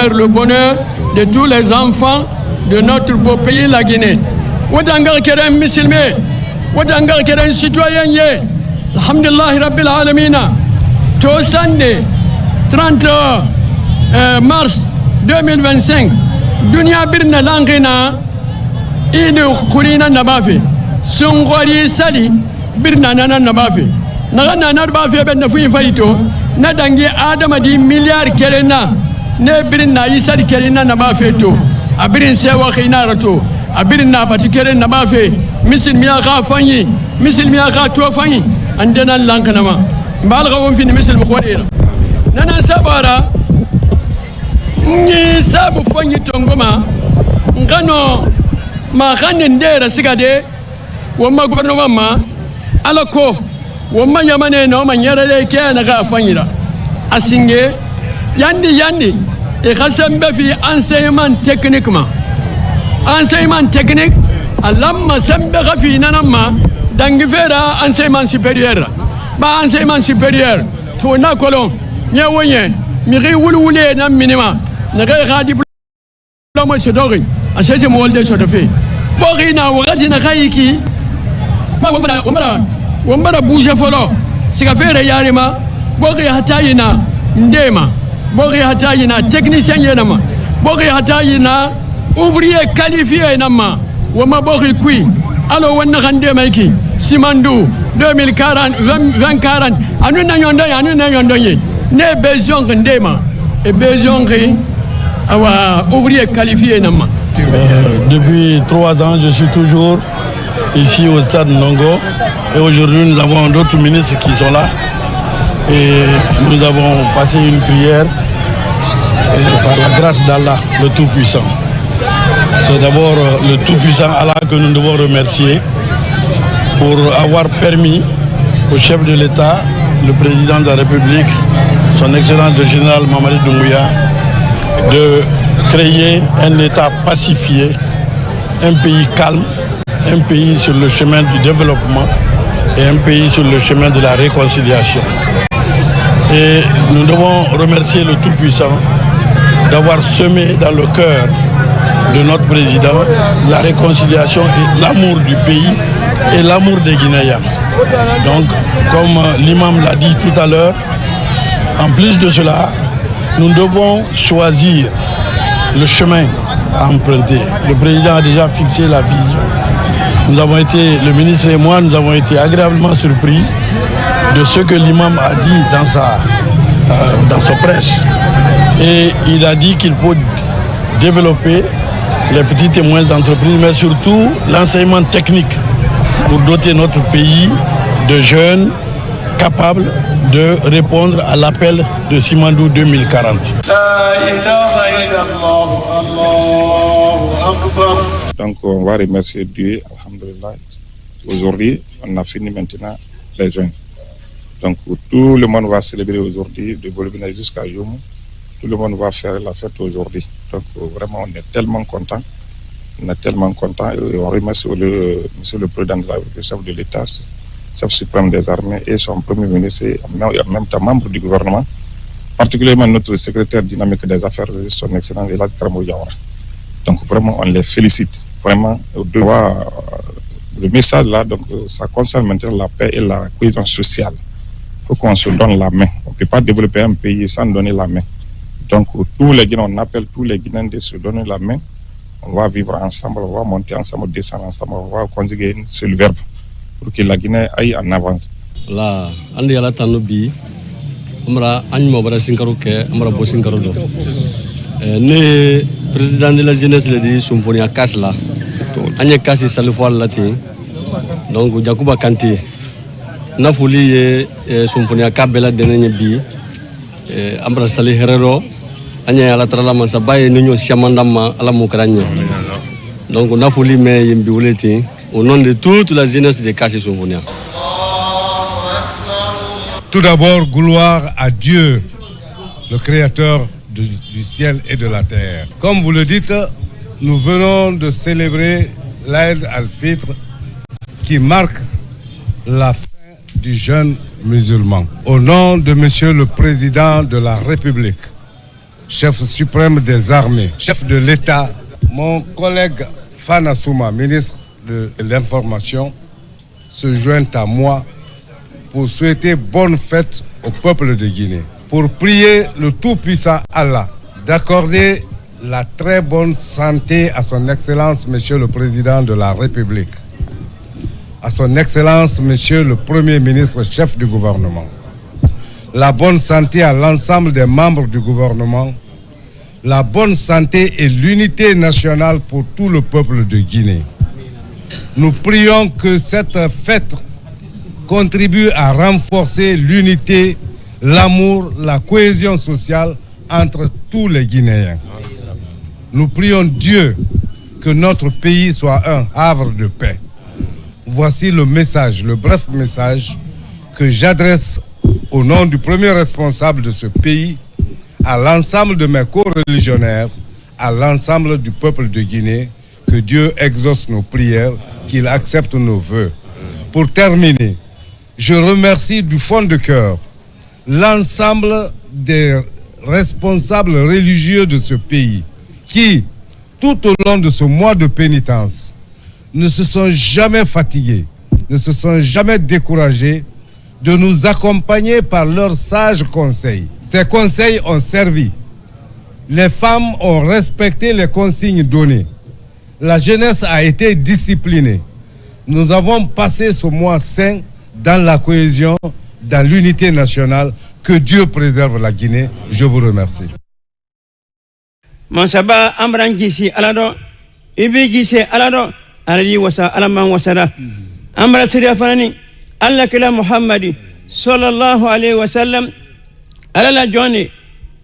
faire le bonheur de tous les enfants de notre beau pays, la Guinée. Wadangar Kerem Musulmé, Wadangar Kerem citoyen yé, Alhamdulillah Rabbil Alamina, to Sunday, 30 mars 2025, Dunia Birna Langina, Idu Kulina Nabafi, Sungwari Sali, Birna Nana Nabafi, Nagana Nabafi Ben Nafi Faito, Nadangi Adamadi milliard Kerena, Ne Birna Isari Kerena Nabafeto, Abirin Sewa Kinarato. Abirna patikere nabafe misil miyaka fanyi misil miyaka to fanyi andena lankanama balga won fin misil mukwadira nana sabara ni sabu fanyi tongoma ngano ma khanin dera sigade wamma gouvernement ma alako wamma yamane no ma nyarale kena ga fanyira asinge yandi e khasambe fi enseignement techniquement enseignement technique, alamma sembe gafi nanama dangifera enseignement supérieur. Ba enseignement supérieur, to na kolon nyawoye miri wulwule na minima na ga diplôme sodori asese mo walde sodofe bogi na wakati na kayiki ba wambara bouger folo sika fere yarima bogi hatayina ndema bogi hatayina technicien yenama bogi hatayina ouvrier qualifié nama wama bokhi kui alo wonna khande maiki simandu 2040 2040 anu na yondo ye ne besoin ndema et besoin awa ouvrier qualifié nama. Depuis 3 ans, je suis toujours ici au stade Nongo et aujourd'hui nous avons d'autres ministres qui sont là et nous avons passé une prière par la grâce d'Allah, le Tout-Puissant. C'est d'abord le Tout-Puissant Allah que nous devons remercier pour avoir permis au chef de l'État, le président de la République, son Excellence le général Mamadi Doumbouya, de créer un État pacifié, un pays calme, un pays sur le chemin du développement et un pays sur le chemin de la réconciliation. Et nous devons remercier le Tout-Puissant d'avoir semé dans le cœur de notre président la réconciliation et l'amour du pays et l'amour des Guinéens. Donc, comme l'imam l'a dit tout à l'heure, en plus de cela, nous devons choisir le chemin à emprunter. Le président a déjà fixé la vision. Nous avons été, le ministre et moi, nous avons été agréablement surpris de ce que l'imam a dit dans son prêche. Et il a dit qu'il faut développer les petites et moyennes entreprises, mais surtout l'enseignement technique pour doter notre pays de jeunes capables de répondre à l'appel de Simandou 2040. Donc on va remercier Dieu, alhamdulillah. Aujourd'hui, on a fini maintenant les jeunes. Donc tout le monde va célébrer aujourd'hui, de Bolivie jusqu'à Youmou. Tout le monde va faire la fête aujourd'hui. Donc vraiment, on est tellement contents. On est tellement contents et on remercie Monsieur le Président de la République, chef de l'État, chef suprême des armées et son Premier ministre et en même temps membre du gouvernement, particulièrement notre secrétaire dynamique des affaires, son Excellence Elad Karamo Yawara. Donc vraiment, on les félicite. Vraiment, le message là, donc ça concerne maintenant la paix et la cohésion sociale. Il faut qu'on se donne la main. On ne peut pas développer un pays sans donner la main. Donc tous les Guinéens, on appelle tous les Guinéens de se donner la main. On va vivre ensemble, on va monter ensemble, descendre ensemble, on va conjuguer sur le verbe pour que la Guinée aille en avant. Là, on est à la Tanobi, on a un Sinkaruke, on a un Sinkarudo. Le président de la jeunesse l'a dit, Sumphony à Kasla. On a cassé ça le fois latin. Donc, Jakuba Kanti. Nafuli Sumphony à Kabela de Nebi, Ambra Sali Herrero. Anya ala trala man sabaye ninyo siamandama ala mukranya. Donc on a fouli mais yimbiuleti au nom de toute la jeunesse de Kassi Soumbounia. Tout d'abord, gloire à Dieu, le créateur du ciel et de la terre. Comme vous le dites, nous venons de célébrer l'Aïd al-Fitr qui marque la fin du jeûne musulman. Au nom de Monsieur le Président de la République, chef suprême des armées, chef de l'État, mon collègue Fana Souma, ministre de l'Information, se joint à moi pour souhaiter bonne fête au peuple de Guinée, pour prier le Tout-Puissant Allah d'accorder la très bonne santé à son Excellence, Monsieur le Président de la République, à son Excellence, Monsieur le Premier ministre, chef du gouvernement, la bonne santé à l'ensemble des membres du gouvernement, la bonne santé et l'unité nationale pour tout le peuple de Guinée. Nous prions que cette fête contribue à renforcer l'unité, l'amour, la cohésion sociale entre tous les Guinéens. Nous prions Dieu que notre pays soit un havre de paix. Voici le message, le bref message que j'adresse au nom du premier responsable de ce pays, à l'ensemble de mes co-religionnaires, à l'ensemble du peuple de Guinée, que Dieu exauce nos prières, qu'il accepte nos vœux. Pour terminer, je remercie du fond de cœur l'ensemble des responsables religieux de ce pays qui, tout au long de ce mois de pénitence, ne se sont jamais fatigués, ne se sont jamais découragés de nous accompagner par leurs sages conseils. Ces conseils ont servi. Les femmes ont respecté les consignes données. La jeunesse a été disciplinée. Nous avons passé ce mois saint dans la cohésion, dans l'unité nationale. Que Dieu préserve la Guinée. Je vous remercie. Mansaba amran gisi alado ibi gisi alado aladi wasa alaman wasara amra siriya fanani alla kila muhammadi sallallahu alaihi wasallam alala joni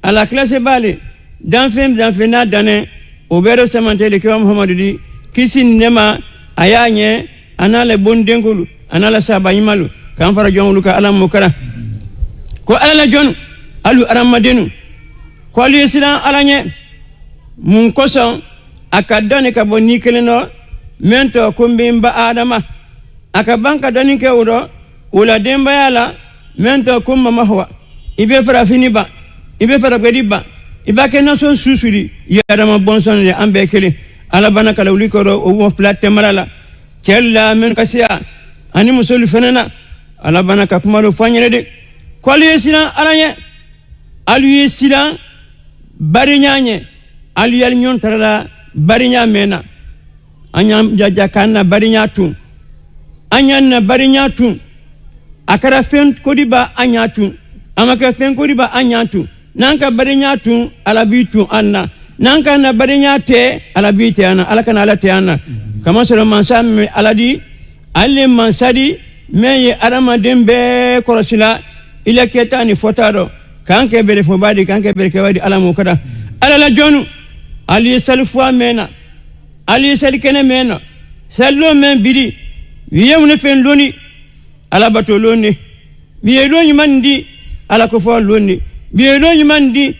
ala classe bali dan fina dane obero samante de kiwa muhammadu di kisi nema ayanye anale bondengulu anala sabayimalu kan fara jonulu ka alam mukara ko alala jonu alu aramadenu ko ali sidan alanye mun koson aka dani ka bonni keleno mento kumbimba adama aka banka dani ke udo ula demba yala mento kumma mahwa ibe fara finiba ibe fara gediba ibake nason susuri ya adama bonson de ambe kele ala bana kala uli ko o wo flat marala cella men kasiya ani musulu fenana ala bana ka kuma do fanyere de koli silan alanye alu silan bari nyanye aliyal nyon tarala barinya mena anyam jajakana barinya tun anyanna barinya tun akara fen kodiba anyatu amaka fen kodiba anyatu nanka barinya tun alabitu anna nanka na barinya te alabite ana alakana alate ana kama sura mansam aladi alle mansadi meye arama dembe korosila ila ketani fotado kanke bele fobadi kanke bele kewadi alamu kada alala jonu ali salfwa mena ali salikene mena sallo men bidi yemne fen loni ala bato loni mi loni mandi ala ko fo loni mi loni mandi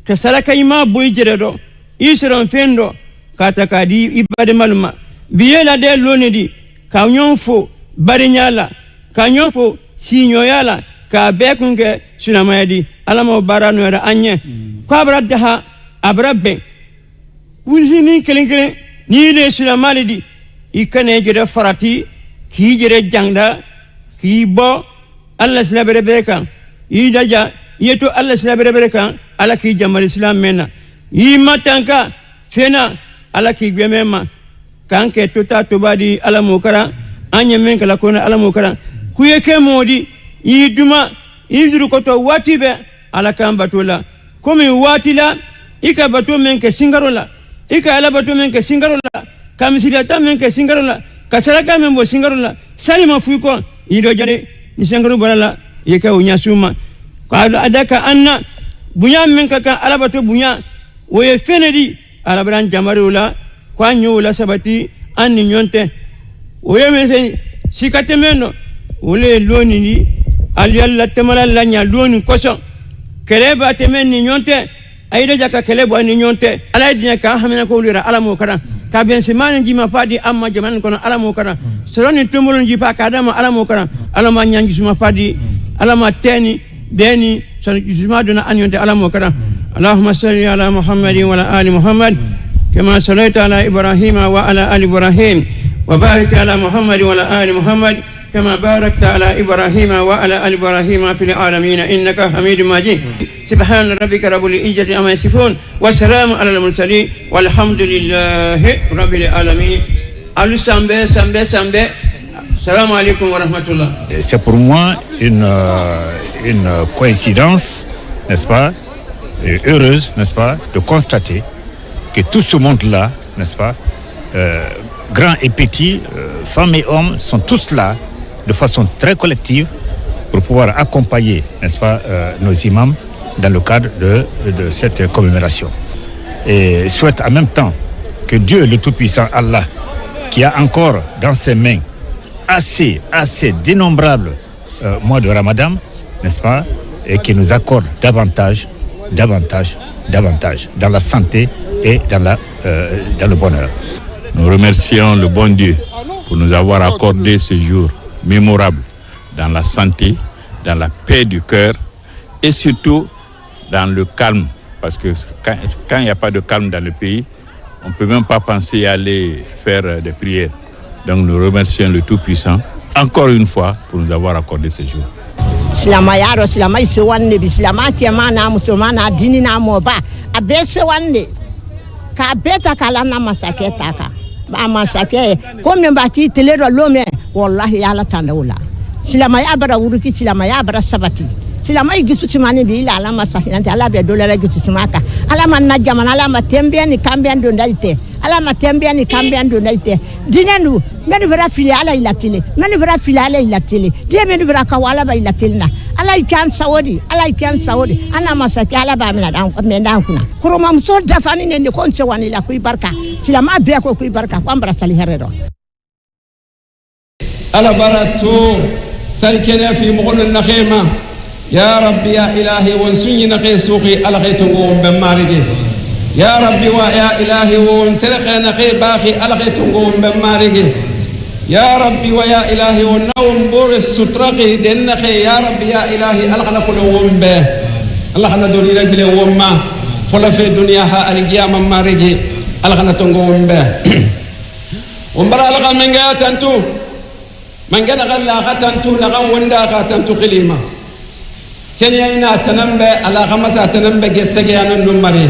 ka salaka ima boy jeredo isron fendo kata kadi ibade maluma biyela de loni di ka nyonfo barinyala ka nyonfo sinyoyala ka bekunge sunamayadi ala mo barano era anye ko abradha abrabbe wulini kelen ni le sulamali di ikane jere farati ki jere jangda ki bo Allah slabere beka yi daja yeto Allah slabere beka ala ki jamal islam mena yi matanka fena ala ki gwemema kanke tota tobadi ala mokara anya men kala kona ala mokara kuyeke modi yi duma yi zuru koto watibe ala kan batola komi watila ika bato men ke singarola ika ala bato men ke singarola kamisirata men ke singarola kasaraka men bo singarola salima fuiko ido jade ni singaro balala yeka unyasuma qala adaka anna bunya men ka ala bato bunya oye fenedi ala bran jamarula kwa nyola sabati anni nyonte oye men sikate meno ole loni ni aliyalla tamala lanya loni koso keleba temen ni nyonte ayda jaka kelebo ni nyonte ala dinya ka hamina ko lira ala mo kada ka ben simane jima fadi amma jaman kono ala mo kada soroni tumulon jifa ka dama ala mo kada ala ma nyangi suma fadi ala ma teni deni son juma dona anyonte ala mo kada اللهم صل على محمد وعلى آل محمد كما صليت على إبراهيم وعلى آل إبراهيم وبارك على محمد وعلى آل محمد كما باركت على إبراهيم وعلى آل إبراهيم في العالمين إنك حميد مجيد سبحان ربك رب العزة عما يصفون والسلام على المرسلين والحمد لله رب العالمين. Salam alaikum wa rahmatullah. C'est pour moi une coïncidence, n'est-ce pas, heureuse, n'est-ce pas, de constater que tout ce monde-là, n'est-ce pas, grands et petits, femmes et hommes, sont tous là de façon très collective pour pouvoir accompagner, n'est-ce pas, nos imams dans le cadre de cette commémoration. Et souhaite en même temps que Dieu, le Tout-Puissant Allah, qui a encore dans ses mains assez d'innombrables mois de Ramadan, n'est-ce pas, et qui nous accorde davantage dans la santé et dans le bonheur. Nous remercions le bon Dieu pour nous avoir accordé ce jour mémorable dans la santé, dans la paix du cœur et surtout dans le calme. Parce que quand il n'y a pas de calme dans le pays, on ne peut même pas penser à aller faire des prières. Donc nous remercions le Tout-Puissant encore une fois pour nous avoir accordé ce jour. Silamayaro silamai sewanne bislama kiamana musumana dini na moba abese wanne ka beta kala na masaketa ka ba masake comme mbaki telero lome wallahi yala tandawla silamaya bara wuruki silamaya bara sabati silamai gisu timani bi ila alama sahinante ala be dolala gisu timaka alama na jamana alama tembia ni kambia ndondalite alama tembia ni kambia ndondalite dinenu meni vera fili ala ilatile meni vera fili ala ilatile die meni vera kawala ba ilatilna ala ikam sawodi ana masaki ala ba mina dan menda kuna kuroma muso dafani ne ko nse wani la ku barka silama be ko ku barka ko ambra sali herero ala baratu salikena fi mughul nakhima ya rabbi ya ilahi wansunyi nakhisuqi ala khaytungo bammarige ya rabbi wa ya ilahi wan sarqa nakhi baqi ala khaytungo bammarige يا ربي ويا إلهي والنوم بور السترقي دنخي يا ربي يا إلهي ألغنا كل ومبه ألغنا دوني رجل وما فلا في الدنيا ها القيامة ما رجي ألغنا تنقو ومبه ومبرا ألغا من جاء تنتو من جاء نغلا خاتنتو نغم وندا خاتنتو خليمة سنينا تنبه على خمسة تنبه جسجيان النمري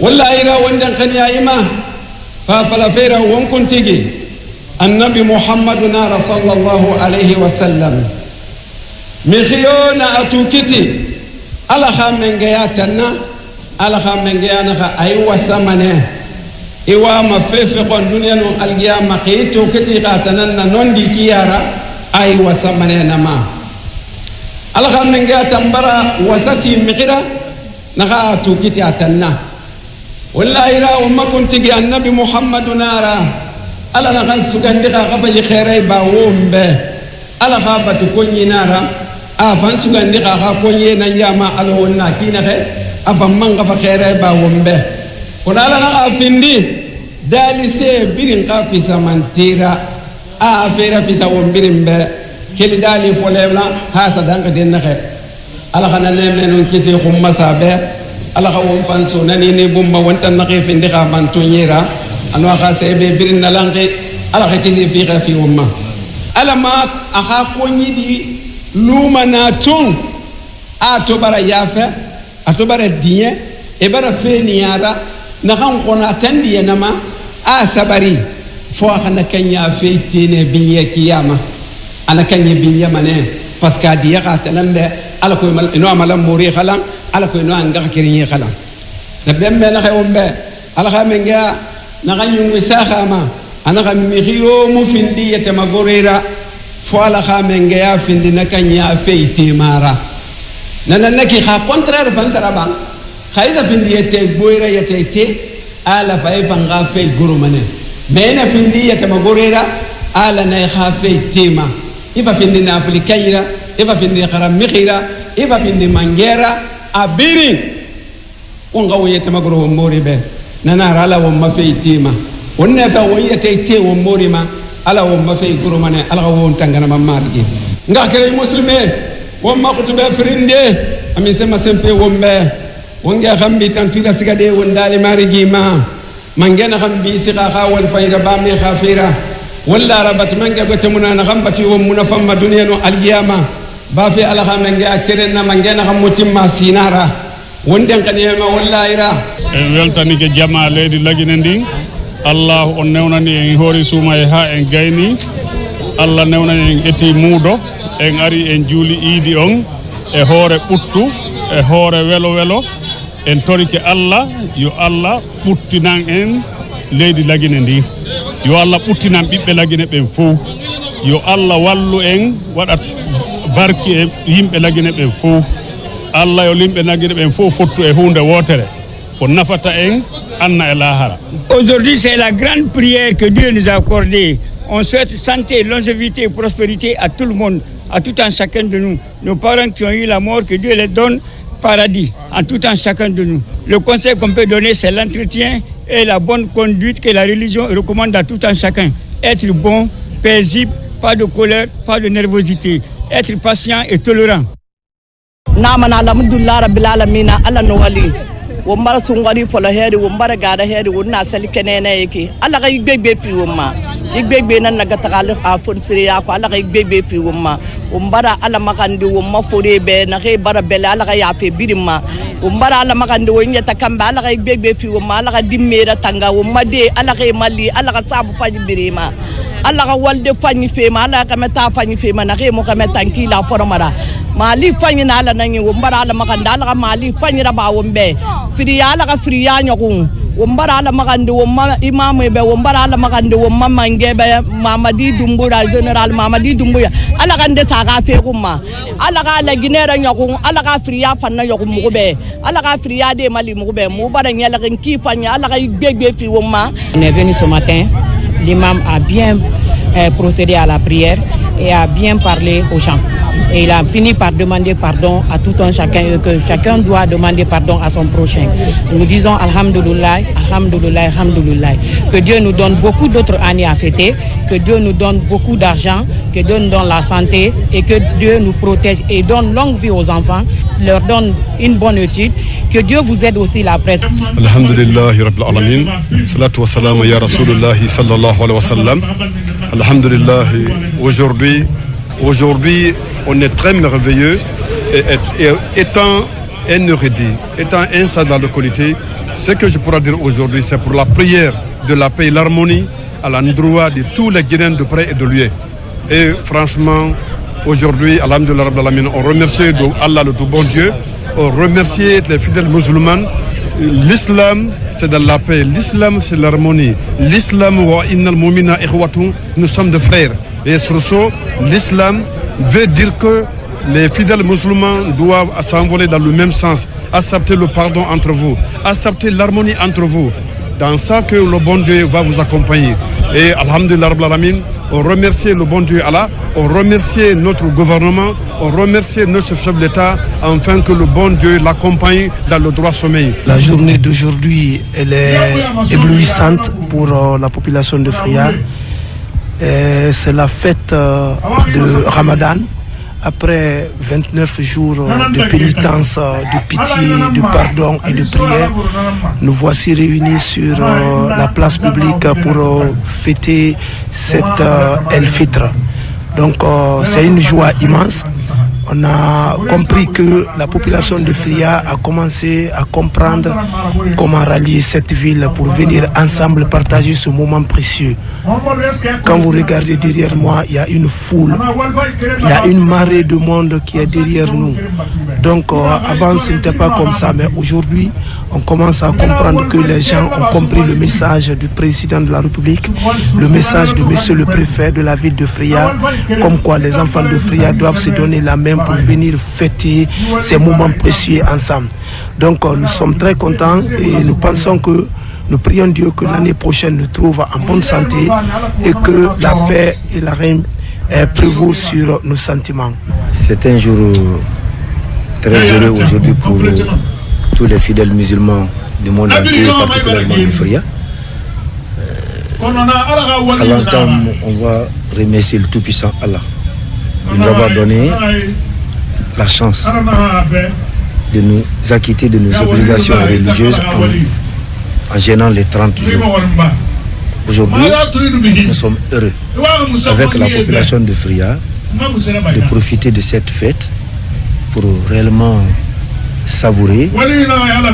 والله إيرا وندا خنيا إما ففلا فيرا ومكن تيجي النبي محمد نار صلى الله عليه وسلم مخيونا أتوكتي على خامن جياتنا على خامن جيانا أيوة سمنه إيوا مفيفقون دنيا نون القيامة قيتو كتي قاتنا نوندي كيارا أيوة سمنه نما على خامن جياتنا برا وسطي مخيرا نخا أتوكتي أتنا والله إلا وما كنت النبي محمد نارا ala na kan sugandi ka fa khairai ba wombe ala khaba to konyi nara a fan sugandi ka konye na yama ala wonna kina khe afa man fa khairai ba wombe kona ala na afindi dali se birin ka fi samantira a afira fi sa wombirin be keli dali folemna ha sa danga den khe ala kana ne menon kisi khumma sabe ala ka won fan so nani ne bumba wonta na khe findi ka ban tonyira أنا خاسئ بيرنا لانغي على خسيس في غفي وما على ما أخاكوني دي لوما ناتون أتوبارا يافا أتوبارا دية إبارا فينيارا نخان خونا تندي نما أسباري فوخنا كنيا في تين بنيه كياما أنا كنيا بنيه منه بس كادية خاتلنا على كوي مال إنه عملا موري خلام على كوي إنه عنقا كريني خلام نبدأ بنا خيوم به على خامنجا نغني مساخما أنا خميخيو مفندي يتمغوريرا فوالا خامنجا فندي نكنيا في تيمارا ننكي خا كونترير فانسرابان خايزا فندي يتبويرا يتيتي ala fa ifanga fe gurumane mena findi ya tamagorera ala na khafe tema ifa findi na afrikaira ifa findi kharamikhira ifa findi mangera abiri unga woye tamagoro moribe nana ala wo mafe tema wonna fa woye tete wo morima ala wo mafe gurumane ala wo tangana mamarji nga kere muslime wo makutube frinde ami sema sempe wombe wonga khambi tantula sigade wondale mari gima mangena khambi siqa khawal fayda bami khafira walla rabat manga gotamuna na khambati wa munafamma dunyano alyama ba fi ala khamanga kerenna mangena khamutimma sinara wonden kanema wallaira en weltani ke jama leydi lagine ndi Allah on newnani en hori suma e ha en gayni Allah newnani en eti muudo en ari en juuli iidi on e hoore ɓuttu e hoore welo en torike Allah yo Allah ɓuttinan en leydi lagine ndi yo Allah ɓuttinan ɓiɓɓe lagine ɓen fof yo Allah wallu en waɗat barki e yimɓe lagine ɓen fof Allah yo limɓe lagine ɓen fof fottu e hunde wotere ko nafata en anna e lahara. Aujourd'hui, c'est la grande prière que Dieu nous a accordée. On souhaite santé, longévité et prospérité à tout le monde, à tout un chacun de nous. Nos parents qui ont eu la mort, que Dieu les donne paradis à tout un chacun de nous. Le conseil qu'on peut donner, c'est l'entretien et la bonne conduite que la religion recommande à tout un chacun. Être bon, paisible, pas de colère, pas de nervosité. Être patient et tolérant. wombara sungari folo hedi wombara gada hedi wonna sali kenene yake alla ga igbegbe fi womma igbegbe nan naga tagal a forsiri ya ko alla ga igbegbe fi womma wombara alla makandi womma fore be na ke bara bele alla ga yafe birima wombara alla makandi wonya takamba alla ga igbegbe fi womma alla ga dimmera tanga womma de alla ga mali alla ga sabu faji birima alla ga walde fanyi fema alla ga meta fanyi fema na ke mo ka metanki la formara mali fanyi na alla nanyi wombara alla makanda alla ga mali fanyi raba wombe firiya ala ka firiya nyakun wombara ala makande womma imamu be wombara ala makande womma mangebe Mamadi Doumbouya general Mamadi Doumbouya ala kande saka fe kuma ala ka la ginera nyakun ala ka firiya fanna nyakun mugube ala ka firiya de mali mugube mu bara nyala kan kifanya ala ka gbegbe fi womma. On est venu ce matin, l'imam a bien procédé à la prière et a bien parlé aux gens. Et il a fini par demander pardon à tout un chacun, que chacun doit demander pardon à son prochain. Nous disons Alhamdulillah, Alhamdulillah, Alhamdulillah. Que Dieu nous donne beaucoup d'autres années à fêter, que Dieu nous donne beaucoup d'argent, que Dieu nous donne la santé et que Dieu nous protège et donne longue vie aux enfants, leur donne une bonne étude. Que Dieu vous aide aussi la presse. Alhamdulillah, Rabbil Alamin. Salatu wa salam ya Rasulullah sallallahu alayhi wa sallam. Alhamdulillah, aujourd'hui, on est très merveilleux et étant un érudit, étant un sage dans la localité, ce que je pourrais dire aujourd'hui, c'est pour la prière de la paix et l'harmonie à l'endroit de tous les Guinéens de près et de loin. Et franchement, aujourd'hui, Alhamdulillah Rabbil Alamin, on remercie Allah le tout bon Dieu, on remercie les fidèles musulmans. L'islam, c'est de la paix, l'islam, c'est l'harmonie. L'islam, wa innal mu'mina ikhwatun, nous sommes des frères. Et sur ce, l'islam veut dire que les fidèles musulmans doivent s'envoler dans le même sens, accepter le pardon entre vous, accepter l'harmonie entre vous. Dans ça que le bon Dieu va vous accompagner. Et Alhamdulillah Rabbil Alamin, on remercie le bon Dieu Allah, on remercie notre gouvernement, on remercie notre chef d'État, afin que le bon Dieu l'accompagne dans le droit sommeil. La journée d'aujourd'hui, elle est éblouissante pour la population de Fria. C'est la fête de Ramadan. Après 29 jours de pénitence, de pitié, de pardon et de prière, nous voici réunis sur la place publique pour fêter cette El-Fitr. Donc c'est une joie immense. On a compris que la population de Fria a commencé à comprendre comment rallier cette ville pour venir ensemble partager ce moment précieux. Quand vous regardez derrière moi, il y a une foule, il y a une marée de monde qui est derrière nous. Donc avant ce n'était pas comme ça, mais aujourd'hui on commence à comprendre que les gens ont compris le message du président de la République, le message de monsieur le préfet de la ville de Fria, comme quoi les enfants de Fria doivent se donner la main pour venir fêter ces moments précieux ensemble. Donc nous sommes très contents et nous pensons que nous prions Dieu que l'année prochaine nous trouve en bonne santé et que la paix et la reine prévaut sur nos sentiments. C'est un jour très heureux aujourd'hui pour tous les fidèles musulmans du monde entier, particulièrement du Fria. Avant tout, on va remercier le Tout-Puissant Allah. Il nous a donné la chance de nous acquitter de nos obligations religieuses en gênant les 30 jours. Aujourd'hui, nous sommes heureux, avec la population de Fria, de profiter de cette fête pour réellement savourer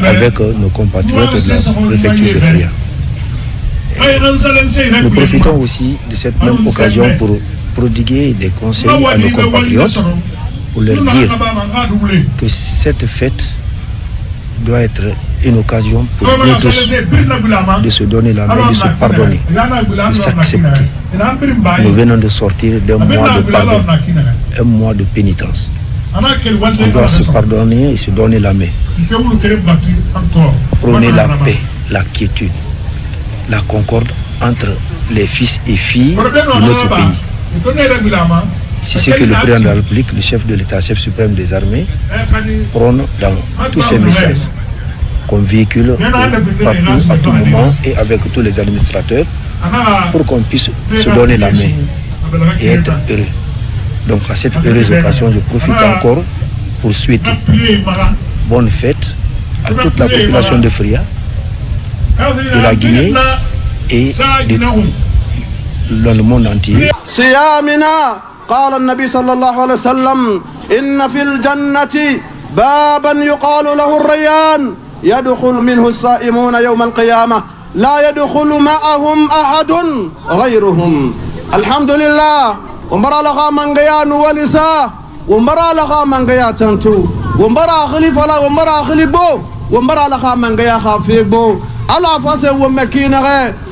avec nos compatriotes de la préfecture de Fria. Nous profitons aussi de cette même occasion pour prodiguer des conseils à nos compatriotes, pour leur dire que cette fête doit être une occasion pour nous tous de se donner la main, de se pardonner, de s'accepter. Nous venons de sortir d'un mois de pardon, un mois de pénitence. On doit se pardonner et se donner la main. Prôner la paix, la quiétude, la concorde entre les fils et filles de notre pays. C'est ce que le président de la République, le chef de l'État, chef suprême des armées, prône dans tous ses messages qu'on véhicule partout, à tout moment et avec tous les administrateurs pour qu'on puisse se donner la main et être heureux. Donc à cette heureuse occasion, je profite encore pour souhaiter bonne fête à toute la population de Fria, de la Guinée et dans le monde entier. قال النبي صلى الله عليه وسلم إن في الجنة بابا يقال له الريان يدخل منه الصائمون يوم القيامة لا يدخل معهم أحد غيرهم. الحمد لله ومبرا لها من قيان ولسا ومبرا لها من قيا تنتو ومبرا خليفة لا ومبرا خليبو ومبرا لها من قيا خافيبو على فاسه ومكينة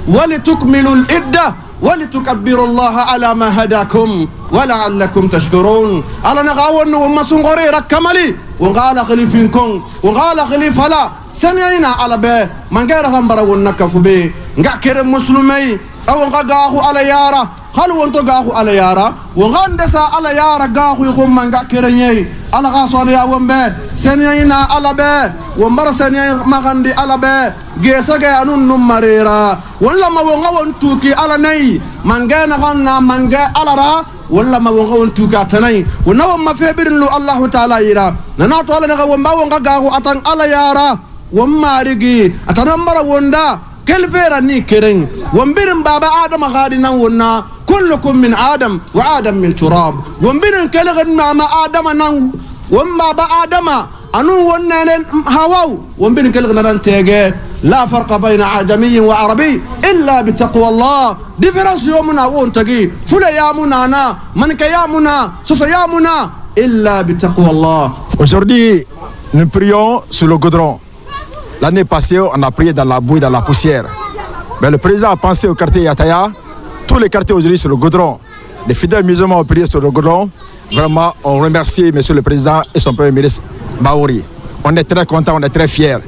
ولتكملوا الإدة ولتكبروا الله على ما هداكم ولعلكم تشكرون. على نغاون وما سنغوري ركملي وقال خليفينكم وقال خليفة لا سمعنا على به من غير غنبرا ونكف به نقعكر مسلمي أو نقاقه على يارا هل وانتو قاقه على يارا وغندسا على يارا قاقه يقوم من قعكرني على غاصون يا ومبه سمعنا على به ومبرا سمعنا مغندي على به جيسا أنون نمريرا ولا ما وغاون توكي على ني من غير غنا من غير على را ولا ما وغاون توكي تني ونوم ما في بيرن الله تعالى يرا نناتو على نغاون ما وغاقه أتن على يارا وما رجي أتنمر وندا كل فيرني كرين ومبيرن بابا آدم غادنا ونا كلكم من آدم وآدم من تراب ومبيرن كلغن ما آدم نو وما آدم أنو ونن هواو ومبيرن كلغن ننتيجي لا فرق بين عجمي وعربي إلا بتقوى الله. ديفرنس يومنا وانتقي فلا يامنا أنا منك يامنا سوس يامنا إلا بتقوى الله. Aujourd'hui, nous prions sur le goudron. L'année passée, on a prié dans la boue, dans la poussière. Mais le président a pensé au quartier Yataya. Tous les quartiers aujourd'hui sur le goudron. Les fidèles musulmans ont prié sur le goudron. Vraiment, on remercie M. le Président et son Premier ministre Maouri. On est très contents, on est très fiers.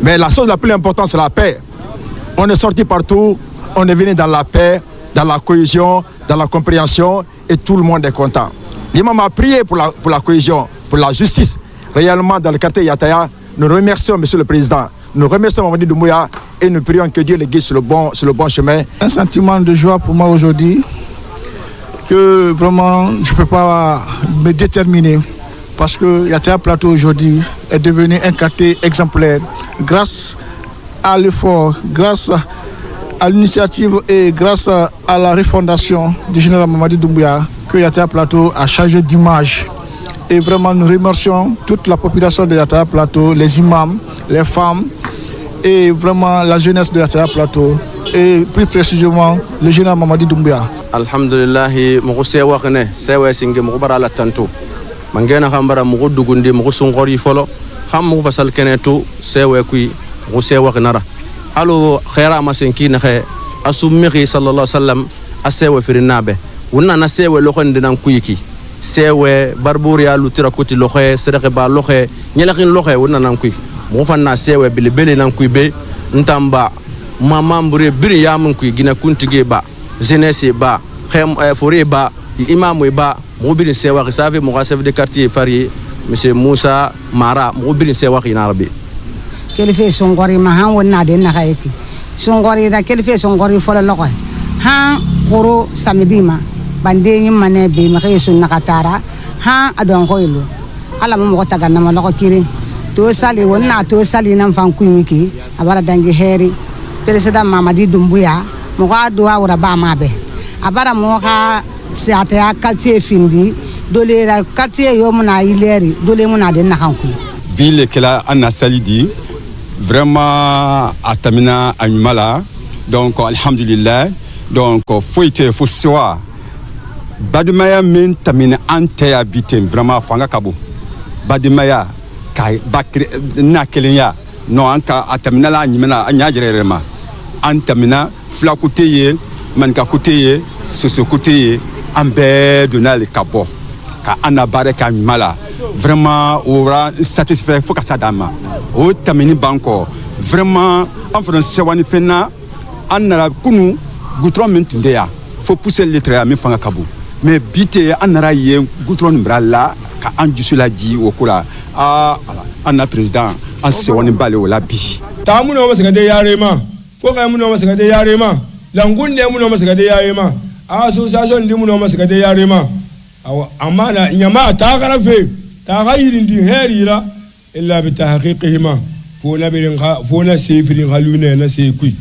Mais la chose la plus importante, c'est la paix. On est sorti partout, on est venu dans la paix, dans la cohésion, dans la compréhension, et tout le monde est content. L'imam a prié pour la cohésion, pour la justice. Réellement, dans le quartier Yataya, nous remercions M. le Président, nous remercions Mamadi Doumbouya et nous prions que Dieu le guide sur le bon chemin. Un sentiment de joie pour moi aujourd'hui, que vraiment je ne peux pas me déterminer. Parce que Yataya Plateau aujourd'hui est devenu un quartier exemplaire grâce à l'effort, grâce à l'initiative et grâce à la refondation du général Mamadi Doumbouya que Yataya Plateau a changé d'image. Et vraiment nous remercions toute la population de Yataya Plateau, les imams, les femmes et vraiment la jeunesse de Yataya Plateau et plus précisément le général Mamadi Doumbouya. Alhamdulillah, mo sewa khane sewa singe mo bara la tanto. Mangena khambara mo dugundi mo songori folo kham mo fasal kenetu sewa kui mo sewa khnara alo khaira ma senki na khe asummi sallallahu alaihi wasallam asewa firinabe wonna na sewa lo khon dinan kuyiki sewa barburia lutira kuti lo khe sereke ba lo khe nyelakin lo khe wonna nan kuy mo fanna sewa bilibele nan kuy be ntamba mamambure biri yamun kuy gina kuntige ba jeunesse ba khem fore ba imam ba mo birin sewa safi mo chef de quartier fari monsieur Moussa Mara mo birin sewa in arabi kelife songori ma han wonna de na kayeti songori da kelife songori fola lokho han koro samedi ma bande nyim mane be ma kay sunna katara han adon ko ilu ala mo ko taganna ma lokho kiri to sali wonna to sali nan fan kuyiki abara dangi heri president Mamadi Doumbouya mo ga do awra ba mabe abara mo ka siate ya quartier findi dole la quartier yo muna ileri dole muna de nakanku ville kala anna salidi vraiment atamina animala donc alhamdulillah donc foite fo soa badumaya min tamina ante habité vraiment fanga kabo badumaya kai bakri na kelenya no anka atamina la animala anyajrerema antamina flakuteye manka kuteye soso kuteye ambe donal kabo ka anabare ka animala vraiment aura satisfait faut que ça dama o tamini banko vraiment en français wani fena anara kunu goutron mentinde ya faut pousser le trait mi fanga kabu mais bité anara ye goutron brala ka anjusula di okula anna président en se wani balé wala bi tamuno masagade yarema faut que muno masagade yarema langunde muno masagade yarema association ndi muno masagade yarema amana nyama ta garafe ta gayrin di herira illa bi tahqiqihima fona birin fona sefirin halune na sai kui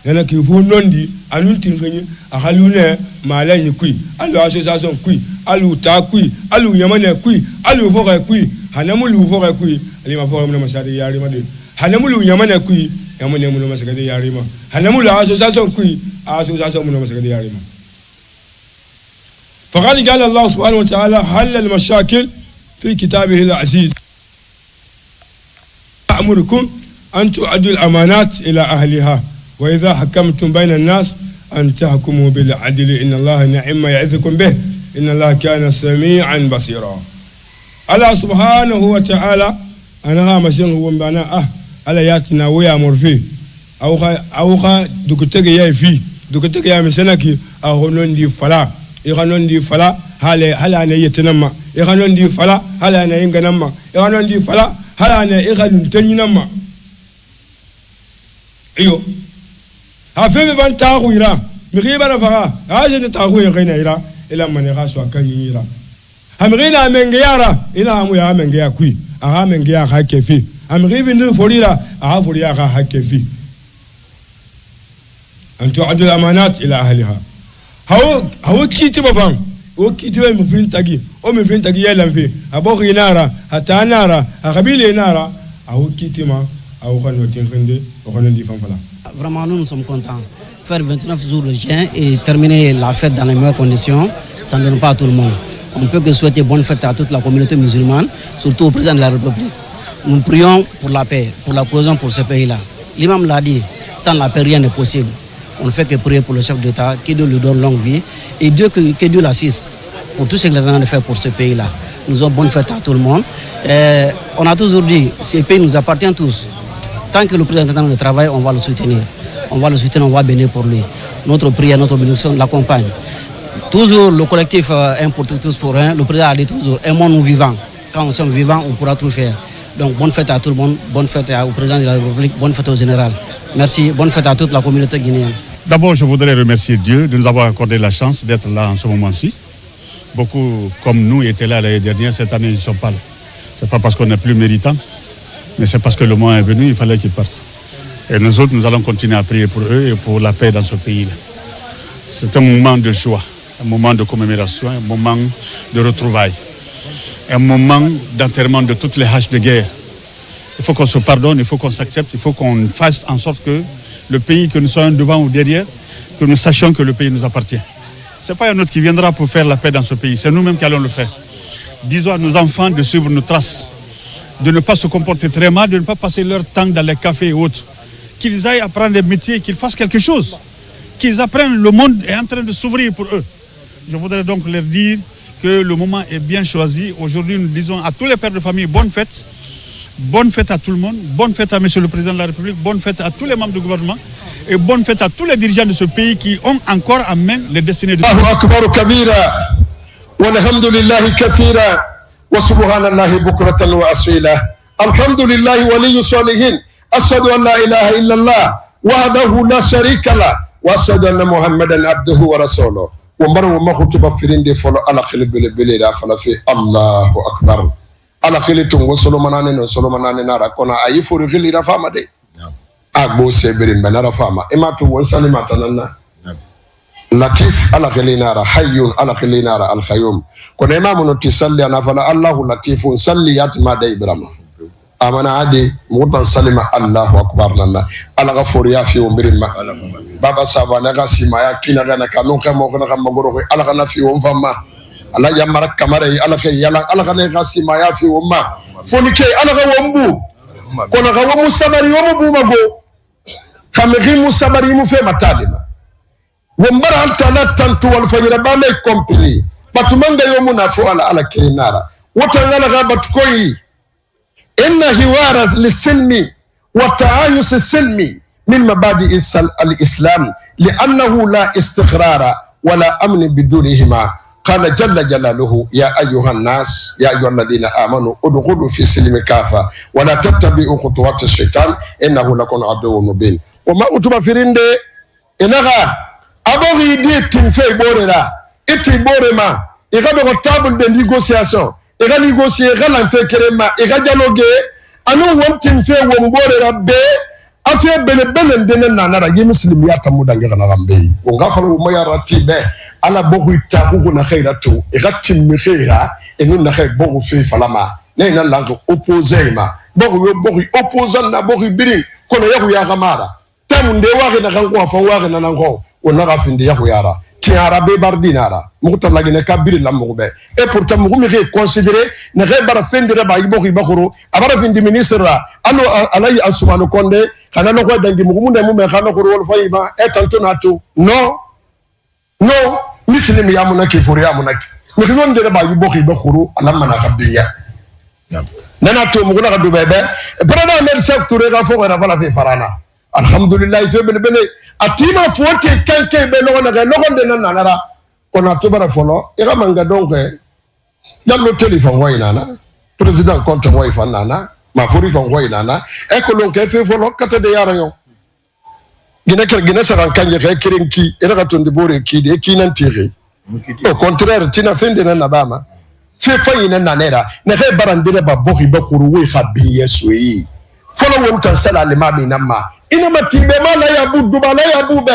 nana ki fo nondi anun tingani a halune malani kui alu association kui alu ta kui alu nyamane kui alu fo ga kui hanamulu fo ga kui ali ma fo muno masagade yarema de hanamulu nyamane kui yamane muno masagade yarema hanamulu association kui association muno masagade yarema فقال قال الله سبحانه وتعالى حل المشاكل في كتابه العزيز أأمركم أن تؤدوا الأمانات إلى أهلها وإذا حكمتم بين الناس أن تحكموا بالعدل إن الله نعم ما يعظكم به إن الله كان سميعا بصيرا الله سبحانه وتعالى أنا مسين هو بنا على ياتنا ويا مرفي أو دكتور يا في دكتور يا مسناكي أو نندي فلا إغانون دي فلا هلا أنا يتنمى إغانون دي فلا هلا أنا ينغنمى إغانون دي فلا هلا أنا إغانون تنينمى أيوه هفهم بان تاغو يرا مغيبا نفغا هاجن تاغو يغينا يرا إلا من يغاسوا كان يرا همغينا منغيارا إلا همو يا منغيا كوي أغا منغيا خاكي في همغيب نو فوريرا أغا فوريا خاكي في أن تعدوا الأمانات إلى أهلها هو كيتي بفهم هو كيتي بمفين تاجي أو مفين تاجي يلهم فيه أبوه نارا حتى نارا أقبل نارا هو كيتي ما أو خانو تنخندي أو خانو دي فهم فلا. Vraiment nous sommes contents. Faire 29 jours de jeûne et terminer la fête dans les meilleures conditions, ça ne donne pas à tout le monde. On ne peut que souhaiter bonne fête à toute la communauté musulmane, surtout au président de la République. Nous prions pour la paix, pour la cohésion pour ce pays-là. L'imam l'a dit, sans la paix rien n'est possible. On ne fait que prier pour le chef d'État, que Dieu lui donne longue vie et que Dieu l'assiste pour tout ce qu'il est en train de faire pour ce pays-là. Nous avons bonne fête à tout le monde. On a toujours dit, ce pays nous appartient tous. Tant que le président est en train de travailler, on va le soutenir. On va le soutenir, on va bénir pour lui. Notre prière, notre bénédiction l'accompagne. Toujours le collectif un pour tous pour un. Le président a dit toujours, aimons-nous vivants. Quand nous sommes vivants, on pourra tout faire. Donc bonne fête à tout le monde, bonne fête au président de la République, bonne fête au général. Merci, bonne fête à toute la communauté guinéenne. D'abord, je voudrais remercier Dieu de nous avoir accordé la chance d'être là en ce moment-ci. Beaucoup comme nous étaient là l'année dernière, cette année ils ne sont pas là. Ce n'est pas parce qu'on n'est plus méritant, mais c'est parce que le moment est venu, il fallait qu'ils passent. Et nous autres, nous allons continuer à prier pour eux et pour la paix dans ce pays-là. C'est un moment de joie, un moment de commémoration, un moment de retrouvailles, un moment d'enterrement de toutes les haches de guerre. Il faut qu'on se pardonne, il faut qu'on s'accepte, il faut qu'on fasse en sorte que le pays, que nous soyons devant ou derrière, que nous sachions que le pays nous appartient. Ce n'est pas un autre qui viendra pour faire la paix dans ce pays, c'est nous-mêmes qui allons le faire. Disons à nos enfants de suivre nos traces, de ne pas se comporter très mal, de ne pas passer leur temps dans les cafés et autres. Qu'ils aillent apprendre des métiers, qu'ils fassent quelque chose, qu'ils apprennent, le monde est en train de s'ouvrir pour eux. Je voudrais donc leur dire que le moment est bien choisi. Aujourd'hui, nous disons à tous les pères de famille, bonne fête. Bonne fête à tout le monde, bonne fête à Monsieur le Président de la République, bonne fête à tous les membres du gouvernement et bonne fête à tous les dirigeants de ce pays qui ont encore en main les destinées de ce pays. Allahu akbar kabira walhamdulillahi kathira wa subhanallahi bukratan wa asila. Alhamdulillahi waliyyu salihin. Ashhadu an la ilaha illallah wahdahu la sharika lah wa ashhadu anna Muhammadan abduhu wa rasuluhu. Wa mbaru wa makhtuba firinde folo ala khilbele bele da fala fi Allahu akbar. ala khili tungo solomanane no solomanane nara kona ayi furi khili ra fama de agbo sebirin banara fama imatu won salima tananna latif ala khili nara hayyun ala khili nara al khayyum kona imamu no tisalli ana fala Allahu latifun salli yatima de ibrahim amana adi mutan salima Allahu akbar nanna ala ghafuri ya fi umbirin ma baba sabana ga simaya kina ga nakanu kamo kana kamagoro ko ala kana fi umfama ala yamara kamara ala ke yala ala kana ga simaya fi umma fonike ala ga wambu kona ga wamu sabari wamu bumago kamegi musabari mu fe matalima wambara antana tantu wal fajira ba me company batumanga yomu na fo ala kirinara wotangala ga batkoyi إن هوار للسلم والتعايش السلمي من مبادئ الإسلام لأنه لا استقرار ولا أمن بدونهما قال جل جلاله يا أيها الناس يا أيها الذين آمنوا ادخلوا في السلم كافة ولا تتبعوا خطوات الشيطان إنه لكم عدو مبين وما أتبع فرند إنها أبغي دي تنفي بورنا إتي بورما إغادر التابل دي نيغوسياسيون ega négocier ega lanfe kerema ega dialogue anu wontin fe wombore rabbe afi bele ndene nanara yi muslim ya tamuda ngana rambe wonga falo mo ya ratibe ala boku taku na khairatu ega timmi khaira enu na khay boku fe falama ne na lango opposé ma boku opposant na boku biri kono yaku ya gamara tamunde wage na kanko afa wage na nango wona ga finde yaku yara tiara be bardinara mukuta lagine kabiri la mugbe et pourtant mugumi ke considérer ne re bara fendere ba yibo ki bakoro abara findi ministre alo alay asumano konde kana no ko dangi mugumunde mu me kana ko wol fayima et tantonato non muslim ya munaki fori ya munaki ne ko ndere ba yibo ki bakoro alamana kabiya nana to muguna ka dubebe brada med secteur ga fo ga fala fi farana alhamdulillah fe bele atima fote kanke be no na de nanara ona tubara folo ira manga donc yallo téléphone way nana président compte way fan nana ma fori fan way nana e ko lon ke fe folo kata de yara yo gina saran kanje ke kirenki ira ka tondi bore ki de ki nan tire au contraire tina fende na bama fe fayi na nanera ne ke barandire ba bokhi ba khuru we khabi yesuyi folo won tan sala le mami namma ina matibe mala ya budu bala ya bube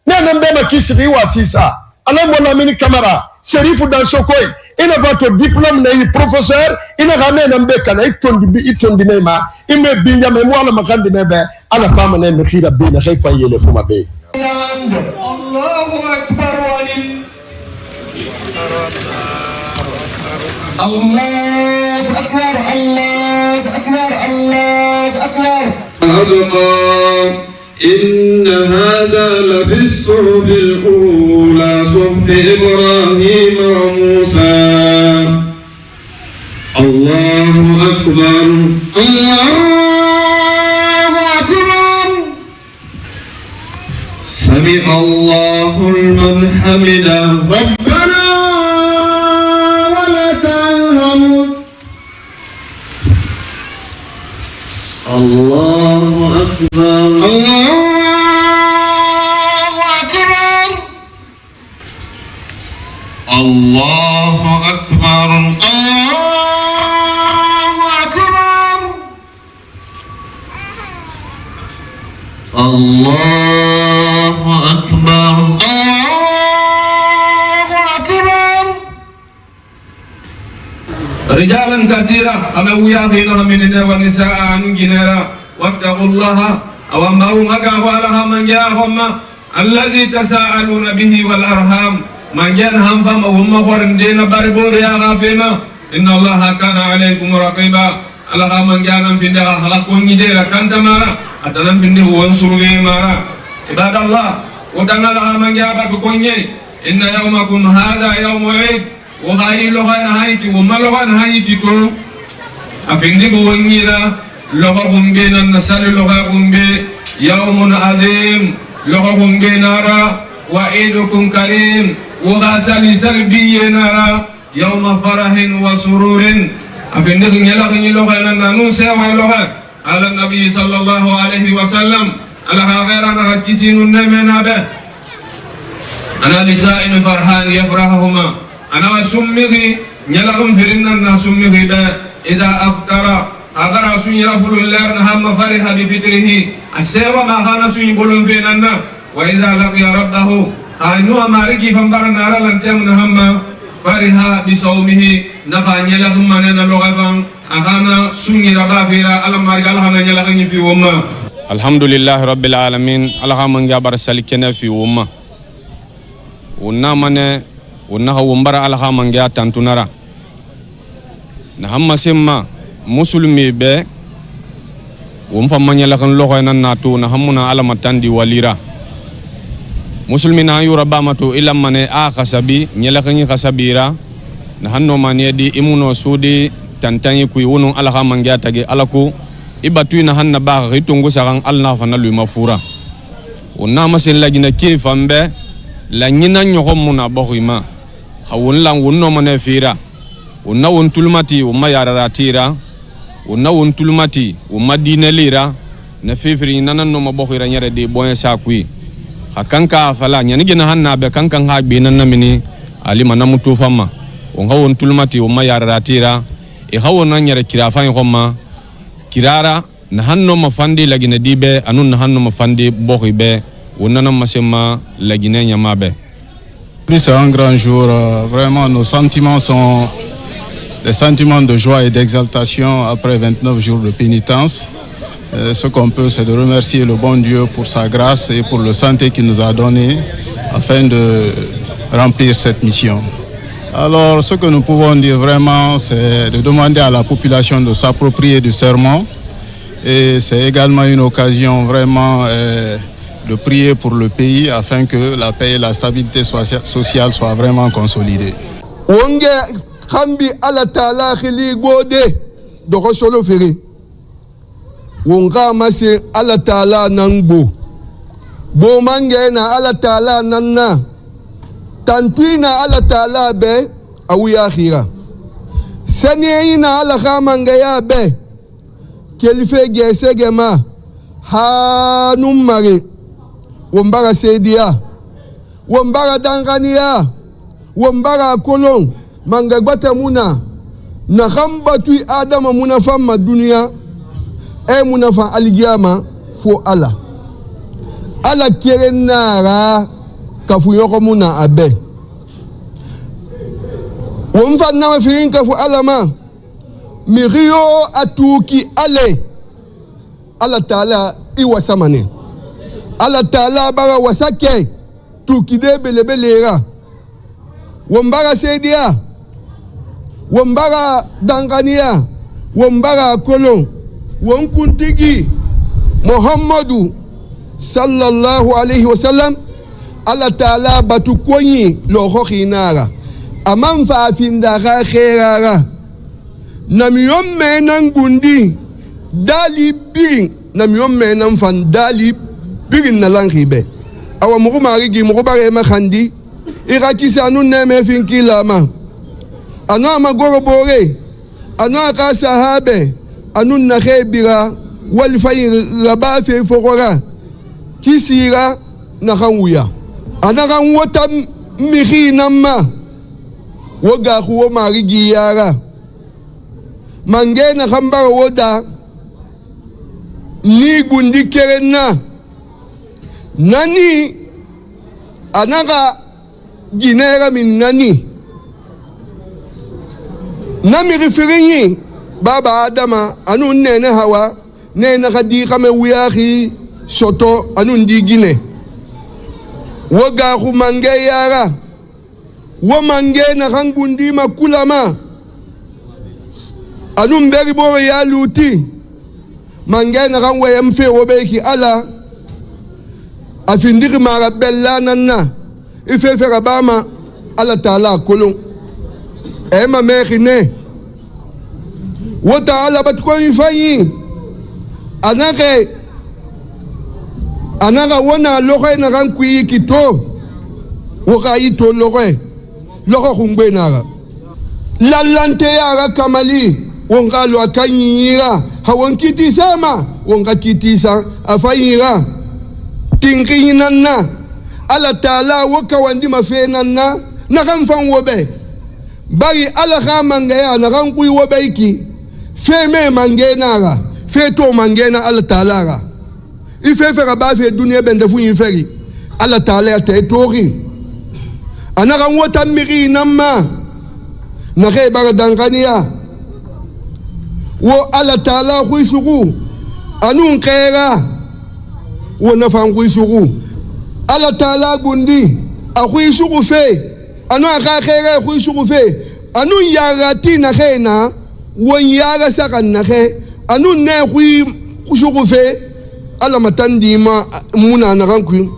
nana mbema kisiri wa sisa ala mona mini kamera sherifu dan sokoi ina vato diplôme na professeur ina gane na mbeka na itondi nema ime binya me mwala makandi mebe ala fama na mkhira be na khaifa yele fuma be Allahu akbar wali Allahu akbar Allahu akbar Allahu akbar إن هذا لفي الصحف الأولى صحف إبراهيم وموسى الله أكبر الله أكبر سمع الله لمن حمده ربنا ولك الحمد الله أكبر الله أكبر الله أكبر الله أكبر الله أكبر رجالا كثيرا أما وياقين من والنساء جنرا واتقوا الله أو ما هو مقاولها من جاءهم الذي تساءلون به والأرحام من جنهم فما هم قرندين بربور يا غافما إن الله كان عليكم رقيبا ألغا من جاءنا في الدغا حلقون جديرا كانت مارا أتنا في الدغا وانصروا مارا عباد الله وتنا لغا من جاء بكوني إن يومكم هذا يوم عيد وغاي لغان هايتي وما لغان هايتي تو أفندق ونيرا لغاهم بين النسل لغاهم بي يوم عظيم لغاهم بينارا وعيدكم كريم وغاسل سلبي نارا يوم فرح وسرور أفندق يلغني لغان النانوسة ولغان على النبي صلى الله عليه وسلم على غيرنا كيسين النمنا به أنا لسائل فرحان يفرحهما أنا سمغي نلغم فرنا سمغي به إذا أفطر أغرى سنير فلولر نهم فرح بفطره السيوة ما كان سنير بلون فيننا وإذا لقي ربه أنه مارجي فنبر نارا لنتم نهم فرح بصومه نفعني لهم من اللغة أغانا سنير بافيرا ألم مرجع لهم نجلغني في وما الحمد لله رب العالمين ألهم من جبر سلكنا في وما ونامنا ونها ومبر ألهم من جات تنتنرا نهم سما musulmi be won fa manyala kan loxo nan natu na hamuna alama tandi walira musulmi na yura bamatu ilam mane a khasabi nyala kan khasabira na hanno mane di imuno sudi tantanyi ku wonu alaha mangya tage alaku ibatu na hanna ba ritungu saran alna fa na lu mafura onna masin lagina ke fambe la nyina nyoxom muna boxima hawun lan wonno mane fira wonna won tulmati umma yarara tira wonna won tulmati umma dinelira na fifri nanan no mabokhira nyare de boyen sakui hakanka fala nyani gina hanna be kankan ha be nan namini ali manamu tufama won hawon tulmati umma yarara tira e hawon nan nyare kira fa ngoma kirara na hanno mafandi lagina dibe anun na hanno mafandi bokhibe wonna nam masema lagina nyamabe. C'est un grand jour, vraiment nos sentiments sont des sentiments de joie et d'exaltation après 29 jours de pénitence. Ce qu'on peut, c'est de remercier le bon Dieu pour sa grâce et pour le santé qu'il nous a donné afin de remplir cette mission. Alors, ce que nous pouvons dire vraiment, c'est de demander à la population de s'approprier du serment et c'est également une occasion vraiment de prier pour le pays afin que la paix et la stabilité sociale soient vraiment consolidées. Kambi ala taala khili gode do solo fere wonga mase ala taala nangbo bo mange na ala taala nanna tantuina ala taala be awi akhira sani na ala khamanga ya be kelife gese gema hanum mare wombara sedia wombara dangania wombara kolon mangagbata muna na khamba tu adama muna fama dunia e muna fa aligiyama fo ala kerenara kafuyoko muna abe wonfa na firin kafu alama miriyo atuki ala taala iwasamane ala taala bara wasake tukide belebelera wombara sedia wombara dangania wombara kolon wonkuntigi Muhammadu sallallahu alayhi wa sallam ala taala batukonyi loho khinara amam fa finda khairara namiyom menan gundi dali birin namiyom menan fan dali birin nalangibe awa mugu marigi mugu bare ma khandi irakisa anu neme finkilama anu amagoro bore anu aka sahabe anu nakhebira wal fay rabafe fokora kisira na khanwuya anaka wota mihi namma woga khuo marigi yara mangena khambara woda ni gundi kerenna nani anaka ginera min nani nami rifirinyi baba adama anu nene hawa nene khadi khame wiyahi soto anu ndi gine woga khu mange yara wo mange na khangundi makulama anu mberi bo ya luti mange na khanwe mfe wobeki ala afindiri mara bella nanna ifefe rabama ala taala kolon ema mekhine wota ala batko ifanyi anaka wona lokho na kan kuyi kito woka ito lokho khungbe naga lalante yara kamali wonga lo akanyira hawonkiti sama wonga kitisa afayira tinkinanna ala taala woka wandi mafenanna na kan fan wobe bari ala khamanga ya na kan kuyi wobeiki fe me mangena ga fe to mangena Allah taala ga ife fe ga ba fe dunia bende fu yin feri Allah taala te tori anaka wota miri namma na ge ba dangania wo Allah taala khu shugu anun khaira wo na fan khu shugu Allah taala bundi a khu shugu fe anu aka khaira khu shugu fe anu yarati na khena won yara sakan na khe anu ne khu shugu fe Allah matandi ma muna na ranku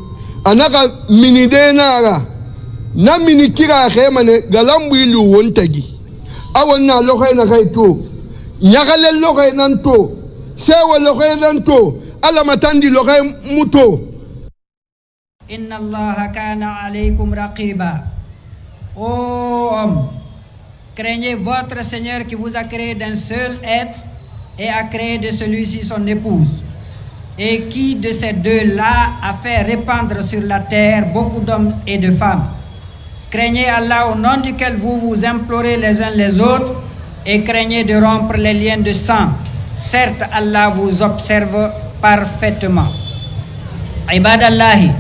anaka minide nara na mini kira khe mane galambu ilu wontagi awon na lokhay na khay to yagale lokhay nan to sewa lokhay nan to Allah matandi lokhay muto. Inna Allah kana alaykum raqiba. Ô homme, craignez votre Seigneur qui vous a créé d'un seul être et a créé de celui-ci son épouse, et qui de ces deux-là a fait répandre sur la terre beaucoup d'hommes et de femmes. Craignez Allah au nom duquel vous vous implorez les uns les autres, et craignez de rompre les liens de sang. Certes, Allah vous observe parfaitement. Ibadallahi,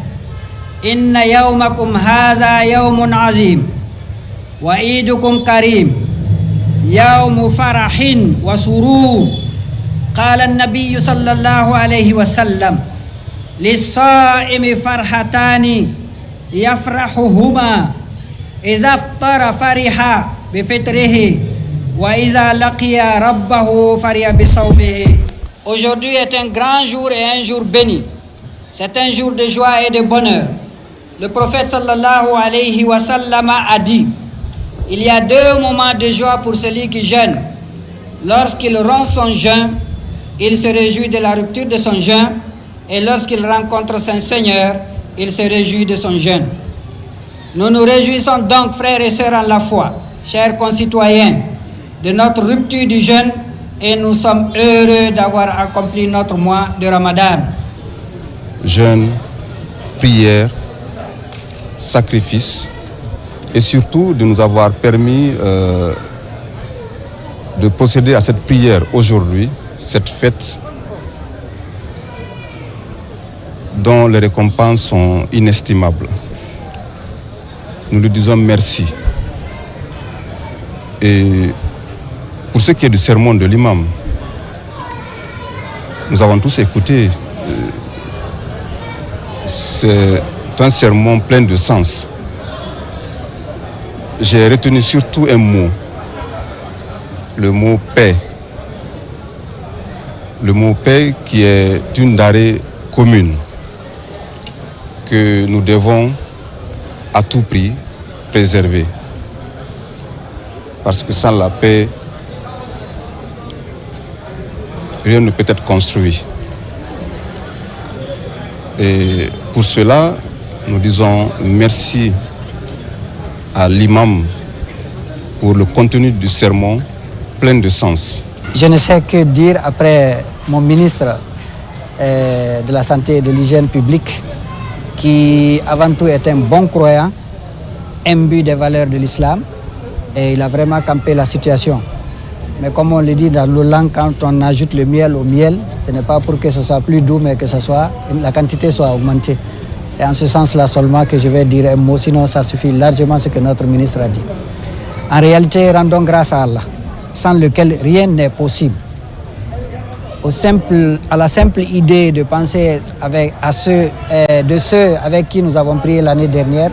inna yawmakum haza yawmun azim. وعيدكم كريم يوم فرح وسرور. قال النبي صلى الله عليه وسلم للصائم فرحتان يفرحهما إذا افطر فرح بفطره وإذا لقي ربه فرح بصومه. Aujourd'hui est un grand jour et un jour béni. C'est un jour de joie et de bonheur. Le prophète sallallahu alayhi wa sallam a dit: il y a deux moments de joie pour celui qui jeûne. Lorsqu'il rompt son jeûne, il se réjouit de la rupture de son jeûne, et lorsqu'il rencontre son Seigneur, il se réjouit de son jeûne. Nous nous réjouissons donc, frères et sœurs en la foi, chers concitoyens, de notre rupture du jeûne, et nous sommes heureux d'avoir accompli notre mois de Ramadan. Jeûne, prière, sacrifice, et surtout de nous avoir permis de procéder à cette prière aujourd'hui, cette fête dont les récompenses sont inestimables. Nous lui disons merci. Et pour ce qui est du sermon de l'imam, nous avons tous écouté. C'est un sermon plein de sens. J'ai retenu surtout un mot, le mot paix. Le mot paix qui est une denrée commune que nous devons à tout prix préserver. Parce que sans la paix, rien ne peut être construit. Et pour cela, nous disons merci à l'imam pour le contenu du sermon plein de sens. Je ne sais que dire après mon ministre de la Santé et de l'Hygiène publique, qui avant tout est un bon croyant, imbu des valeurs de l'islam, et il a vraiment campé la situation. Mais comme on le dit dans nos langues, quand on ajoute le miel au miel, ce n'est pas pour que ce soit plus doux, mais que la quantité soit augmentée. C'est en ce sens-là seulement que je vais dire un mot, sinon ça suffit largement ce que notre ministre a dit. En réalité, rendons grâce à Allah, sans lequel rien n'est possible. À la simple idée de penser de ceux avec qui nous avons prié l'année dernière,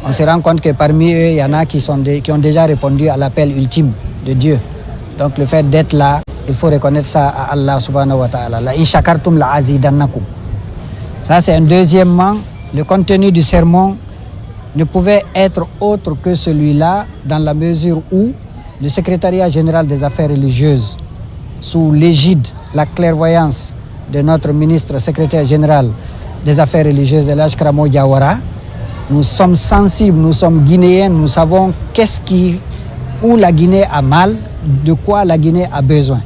on se rend compte que parmi eux, il y en a qui ont déjà répondu à l'appel ultime de Dieu. Donc le fait d'être là, il faut reconnaître ça à Allah subhanahu wa ta'ala. La in shakartum la azidannakum. Ça c'est un deuxièmement. Le contenu du sermon ne pouvait être autre que celui-là, dans la mesure où le secrétariat général des affaires religieuses, sous l'égide, la clairvoyance de notre ministre secrétaire général des affaires religieuses, El-Hadj Kramo Diawara, nous sommes sensibles, nous sommes guinéens, nous savons où la Guinée a mal, de quoi la Guinée a besoin.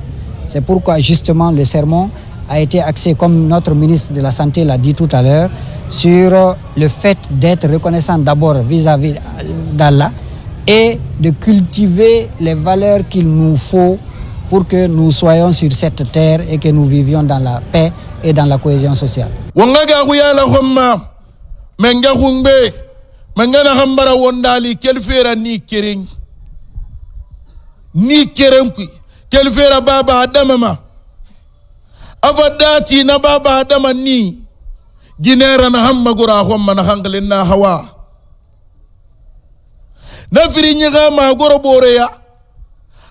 C'est pourquoi justement le sermon a été axé, comme notre ministre de la Santé l'a dit tout à l'heure, sur le fait d'être reconnaissant d'abord vis-à-vis d'Allah et de cultiver les valeurs qu'il nous faut pour que nous soyons sur cette terre et que nous vivions dans la paix et dans la cohésion sociale. Wangaga kuyala khomma menga khungbe menga na khambara wondali kelfera ni kereng kui kelfera baba adama afadati na baba adama ni ginera na hamma gura khomma na hangalin na hawa na firinya ga ma goro boreya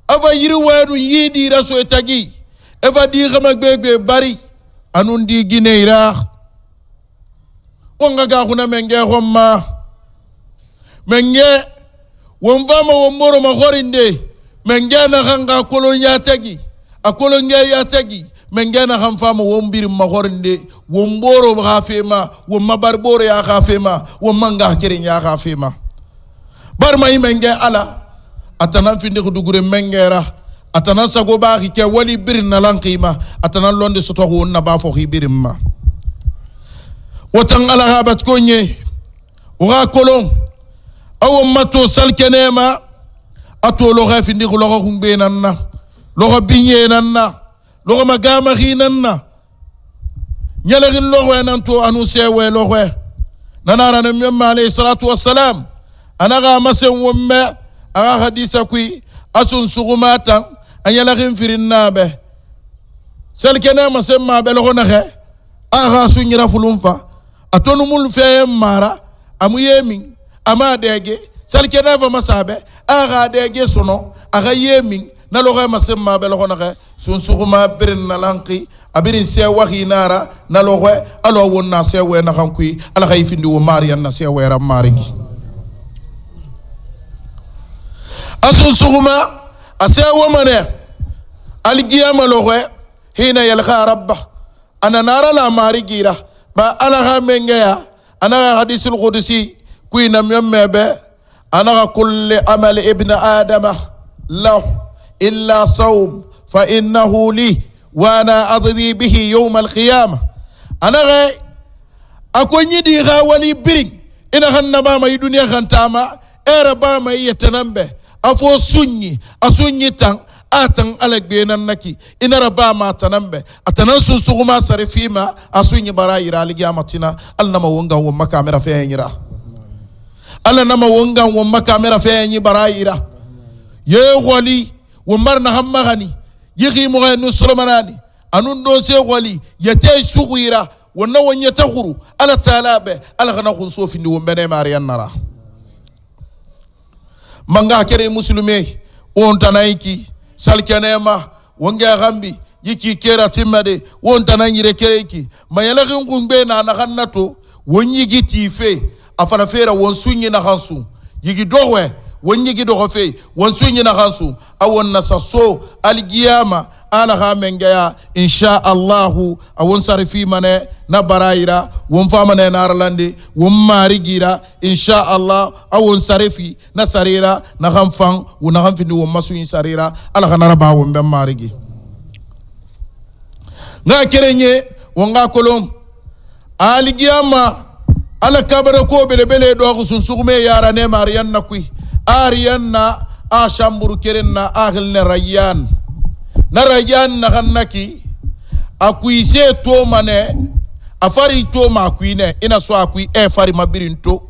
ava yiri wadu yidi raso etagi eva di gama gbegbe bari anundi gineira wonga ga kuna menge homma menge wonvama womoro magorinde menge na hanga kolonya tagi akolonya ya tagi menge na hamfama wombir magorinde womboro gafema womabarboro ya gafema womanga kirinya gafema barma menge ala atana finde ko dugure mengera atana sago baaxi ke wali birna lanqima atana londe soto wonna ba fo xibirimma wotan ala habat ko nye wa kolon aw mato salkenema ato lo xa finde ko lo xumbe nanna lo binye nanna lo magama xinanna nyalagin lo wenanto anu sewe lo we nanara ne myamma alayhi salatu wassalam anaga masen womme aga hadisa kui asun sugumata anyala gimfirin nabe selkena masemma be logo naxe aga sunyira fulumfa atonu mul fe mara amu yemin ama dege selkena fa masabe aga dege sono aga yemin na logo masemma be logo naxe sun suguma birin nalanqi abirin se waxi nara na logo alo wonna se we na xankui ala xay findi wo marian na se we ram marigi asun suguma ase womane algiyama lowe hina yalqa rabba ana nara la mari gira ba alaha mengeya ana hadisul qudsi kuina myemmebe ana kulli amal ibn adama lahu illa sawm fa innahu li wa ana adhi bihi yawm alqiyamah ana akonyi di wali biring ina hanna ba mai duniya khantama era ba mai yetanambe afo sunyi asunyi tan atan alagbe nan naki ina raba ma tanambe atanan sun suguma sarifima asunyi barayira aligamatina alnama wonga won kamera feyira alnama wonga won kamera feyi barayira ye wali won marna hammagani yigi mo no solomanani anun do se wali yete sugira wonna wonya takhuru ala talabe ala kana khun sofindi won bene mariyan nara manga kere musulme on tanaiki salkenema wonga gambi yiki kera timade won tananyire kereki mayala ngumbe na nakannato wonyi gitife afana fera won sunyi na hansu yigi dowe wonyi gi dogo fe won sunyi na hansu awon nasaso algiyama ala hamengaya insha Allah awon sarifi mane na baraira won famane na arlande won marigira insha Allah awon sarifi na sarira na hamfan wona hamfini won masunyi sarira ala kana raba won be marigi nga kerenye won ga kolom algiyama ala kabara ko bele do sun sugume yara ne mariyan na kui ariyanna a shamburu kerenna akhil ne rayyan na rayyan na kannaki akuise to mane afari to ma kuine ina so akui e fari mabirinto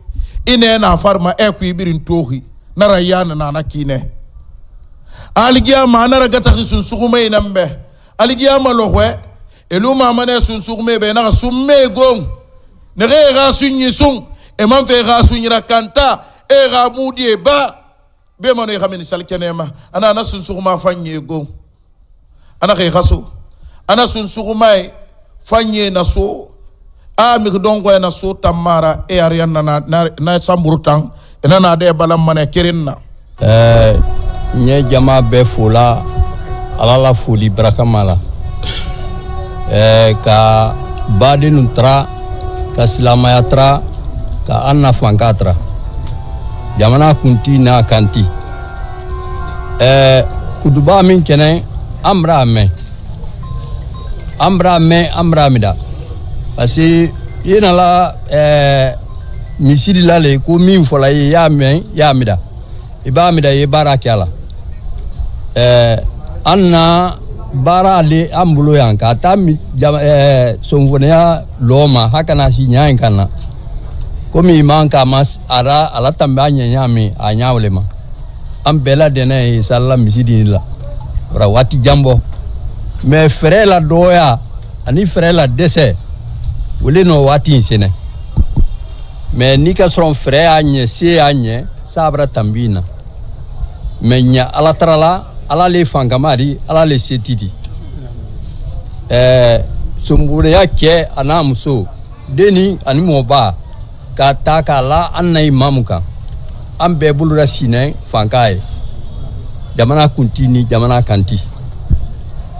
ine na farma e kui birinto hi na rayyan na nakine algiya ma na ragata sun sugume nambe algiya ma lohwe eluma mane sun sugume be na summe gong ne ga sunyi sun e man fe ga sunyi rakanta e ga mudie ba be mano e xameni salkenema ana na sun suguma fanye go ana xey xaso ana sun suguma fanye na so mi dongo na so tamara e ariana na samburutan ena na de balam mane kirinna nye jama be fola alala foli brakamala ka bade nutra ka silamayatra ka anna fankatra jamana kunti na kanti kuduba min kene amra mida parce ina la misiri lale ko min fola ya mida iba mida ye baraka ala Anna barale ambulo yanka tami somvoneya loma hakana sinya kana komi manka mas ala tamba nyanyami anyawlema ambela dene salla misidinila ora wati jambo me frela doya ani frela dese wole no wati sene me nika son frère anye si anye sabra tambina menya ala trala ala le fangamari ala le setidi sumbure yake anamuso deni ani moba kata kala anna imamuka ambe bulura sine fankaye jamana kuntini jamana kanti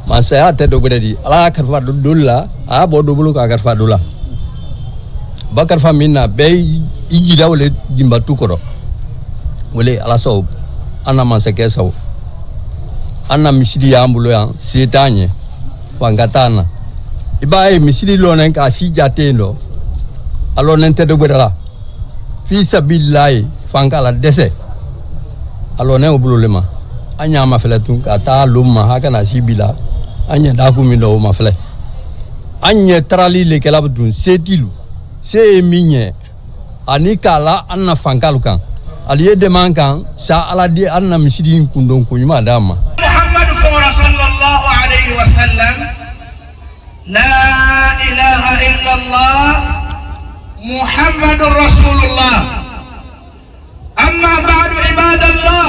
masaya te dogoredi ala karfa dolla a bo dobulu ka karfa dolla bakar famina be ijida wole jimba tukoro wole ala saw anna mansake saw anna misidi ambulo ya setanye wangatana ibaye misidi lonen ka si jatendo alo nente de godala fi sabillahi fankala dese alo ne obululema anya mafelatun ka ta lumma hakana sibila anya daku mindo mafle anya trali le kelabdun setilu se minye anikala anna fankalu kan aliye de mankan sa aladi anna misidi kundon kunyuma dama sallallahu alayhi wa sallam la ilaha illa Allah muhammadur rasulullah amma ba'du ibadallah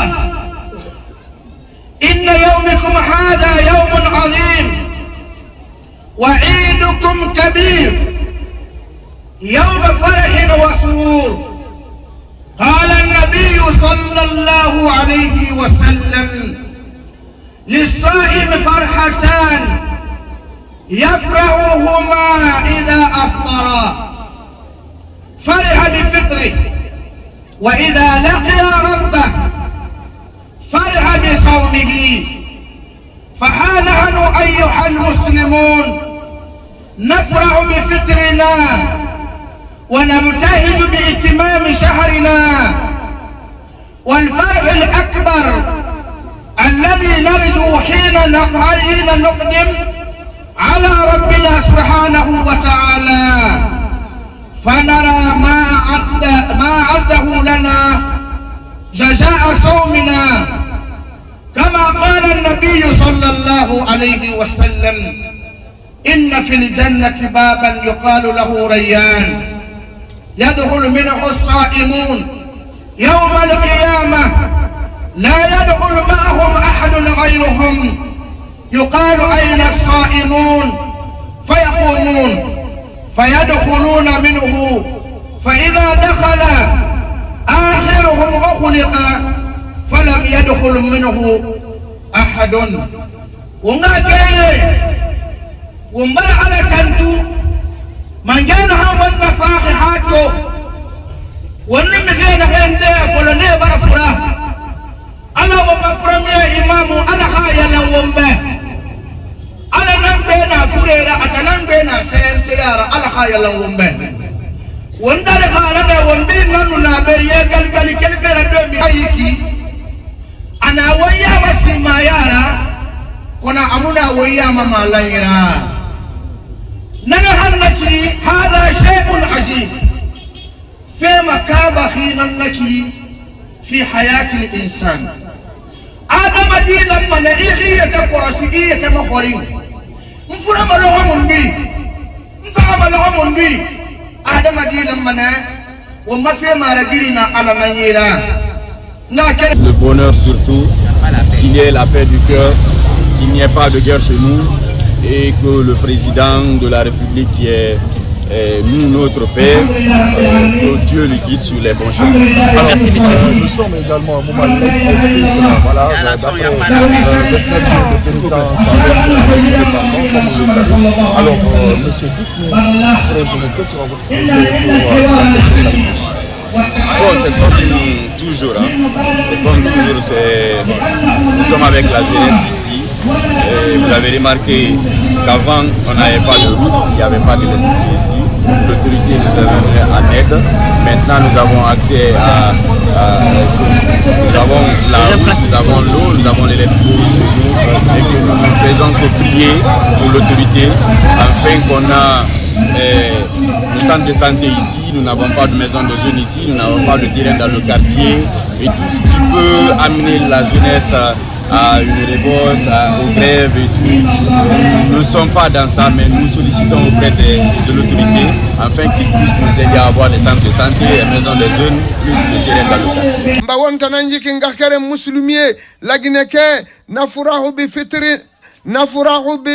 inna yawmakum hadha yawmun 'azim wa 'idukum kabir يوم فرح وسرور قال النبي صلى الله عليه وسلم للصائم فرحتان يفرحهما إذا أفطر فرح بفطره وإذا لقي ربه فرح بصومه فها نحن أيها المسلمون نفرح بفطرنا ونبتهج بإتمام شهرنا والفرح الأكبر الذي نرجو حين نقدم على ربنا سبحانه وتعالى فنرى ما أعده لنا جزاء صومنا كما قال النبي صلى الله عليه وسلم إن في الجنة بابا يقال له ريان يدخل منه الصائمون يوم القيامة لا يدخل معهم أحد غيرهم يقال أين الصائمون فيقومون فيدخلون منه فإذا دخل آخرهم أغلق فلم يدخل منه أحد ومبر على تنتو من جانها والنفاخحاتو ونمغينا هنده فلنه برفراه ala wamba premier imamu ala khaya la wamba ala nambena furera atanambena sentiyara ala khaya la wamba wanda le khara da wambi nanu na be ye gal kelfera do mi ayiki ana waya basima yara kona amuna waya mama layra nana hannaki hada shay'un ajib fema kaba khinan laki في حياة الإنسان آدم دي لما نئيخية قرسيئية مخورين مفرم لهم بي مفرم لهم بي آدم دي لما وما في ماردينا على منيرا Le bonheur surtout, qu'il y ait la paix du cœur, qu'il n'y ait pas de guerre chez nous et que le président de la République qui est nous, notre Père, que Dieu le guide sur les bons chemins. Merci, nous sommes également au moment de voilà, d'après 29 jours de pénitence avec le Parlement, comme vous le savez. Alors, monsieur, dites-nous, quel sera votre projet pour cette politique? Bon, c'est comme toujours, hein. C'est comme toujours, nous sommes avec la jeunesse ici. Et vous avez remarqué qu'avant, on n'avait pas de route, il n'y avait pas d'électricité ici. L'autorité nous est venue en aide. Maintenant, maintenant nous avons accès à les choses. Nous avons la route, nous avons l'eau, nous avons l'électricité chez nous et que nous ne faisons que prier pour l'autorité afin qu'on a le centre de santé ici, nous n'avons pas de maison de jeunes ici, nous n'avons pas de terrain dans le quartier et tout ce qui peut amener la jeunesse à une révolte, aux grèves et tout. Nous ne sommes pas dans ça, mais nous sollicitons auprès de l'autorité afin qu'ils puissent nous aider à avoir des centres de santé, des maisons de jeunes, plus de terrain dans le quartier. Mbawontananji kingakere musulumie lagineke nafurahu bi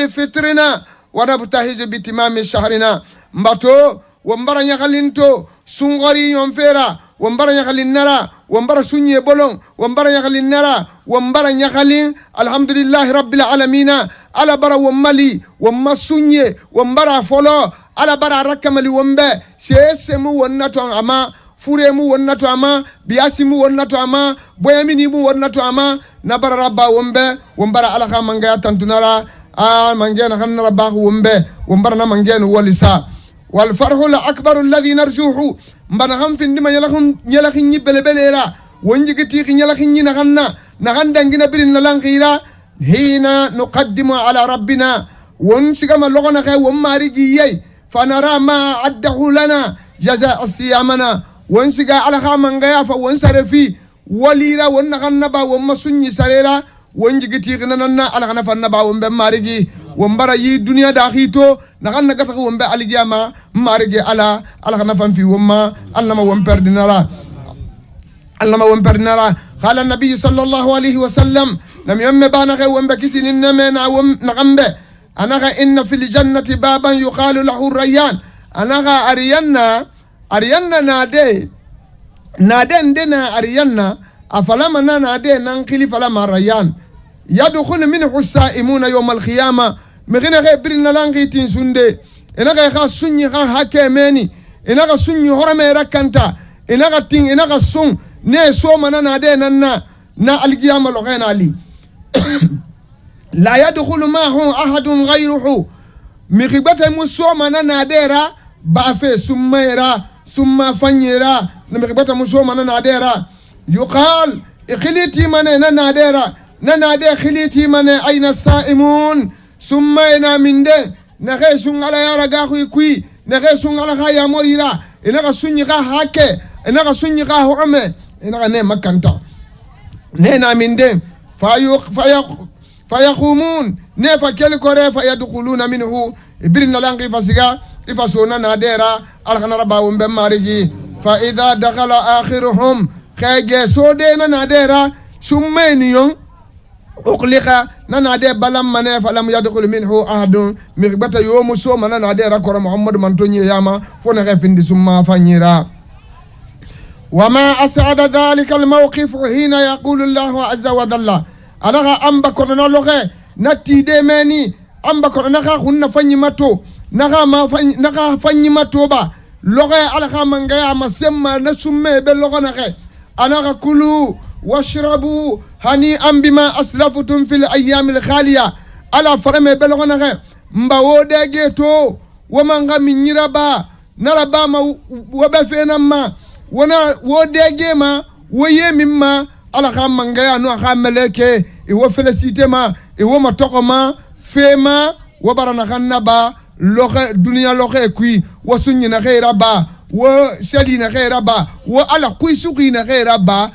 fitrina wanabtahiju bitimami shahrina mbato wambara nyakalinto sungori yomfera wambara nyakalin nara wambara sunye bolong wambara nyakalin nara wambara nyakalin alhamdulillah rabbil alamina ala bara wamali wamma sunye wambara folo ala bara rakamali wambe sese mu wonnato ama fure mu wonnato ama biasi mu wonnato ama boyamini mu wonnato ama nabara rabba wambe wambara ala khamanga tantunara mangena khanna rabba wambe wambara na mangena walisa wal farhu al akbar alladhi narjuhu mbana xam fi ndima ñalaxin ñi belebelera wonjigiti xi ñalaxin ñi naxanna dangina birin na lanqira hina nuqaddimu ala rabbina won sigama logona xe won marigi yey fanara ma addahu lana jaza siyamana won siga ala xamangaya fa won sarefi walira won naxanna ba won masunyi sarera wonjigiti xi nananna ala xana fanna ba won be marigi wombara yi dunia da khito nakanna gata ko wombe aligiyama marige ala khana fam fi womma allama wom perdinara qala an-nabiy sallallahu alayhi wa sallam lam yamme bana khay wombe kisinin namena wom nakambe anaka inna fil jannati baban yuqalu lahu rayyan anaka ariyanna nade ndena ariyanna afalama nade nan khili falama rayyan يدخل منه السائمون يوم القيامة مغنى غيبرنا لانغيتين سندي إنغا يخا سني خا حكيميني إنغا سني هرمي ركانتا إنغا تين إنغا سن ني سوما نادي نا القيامة لغين علي لا يدخل معه أحد غيره مغيبتا مسوما ناديرا بافي سميرا ثم فنيرا مغيبتا مسوما ناديرا يقال إخليتي من ناديرا ننادي خليتي من أين السائمون ثم إنا من ده نغيسون على يارغاخي كوي نغيسون على خايا موريرا إنغا سنيغا هاكي إنغا سنيغا هرمي إنغا نيما كانتا نينا من ده فيقومون نيفا كالكوري فيدخلون منه إبرنا لانغي فاسيغا إفاسونا ناديرا الخنا رباهم بماريجي فإذا دخل آخرهم خيجي سودينا ناديرا سمينيون أقلقا ننادي بلام مني فلم يدخل منه أحد مغبتا يوم سوما ننادي ركور محمد منتوني ياما فنغي فندي سما فنيرا وما أسعد ذلك الموقف حين يقول الله عز وجل أنا أمبا كورنا لغي نتي دي مني أمبا كورنا خنا فني ماتو نغا فني ماتو با لغي على خامنغيا ما سما نسمي بلغنا أنا كلوا واشربوا هنيئا بما أسلفتم في الأيام الخالية على فرم بلغنا مباو داجيتو ومن غمي نربا نربا ما وبفينا ما ونا وداجي ما ويمما على خام منغيا نو خام ملكي إيو فلسيتي ما إيو ما توقو ما فيما وبرنا خنبا لوخ دنيا لوخ كوي وسنينا غيربا وسلينا غيربا وعلى كوي سوقينا غيربا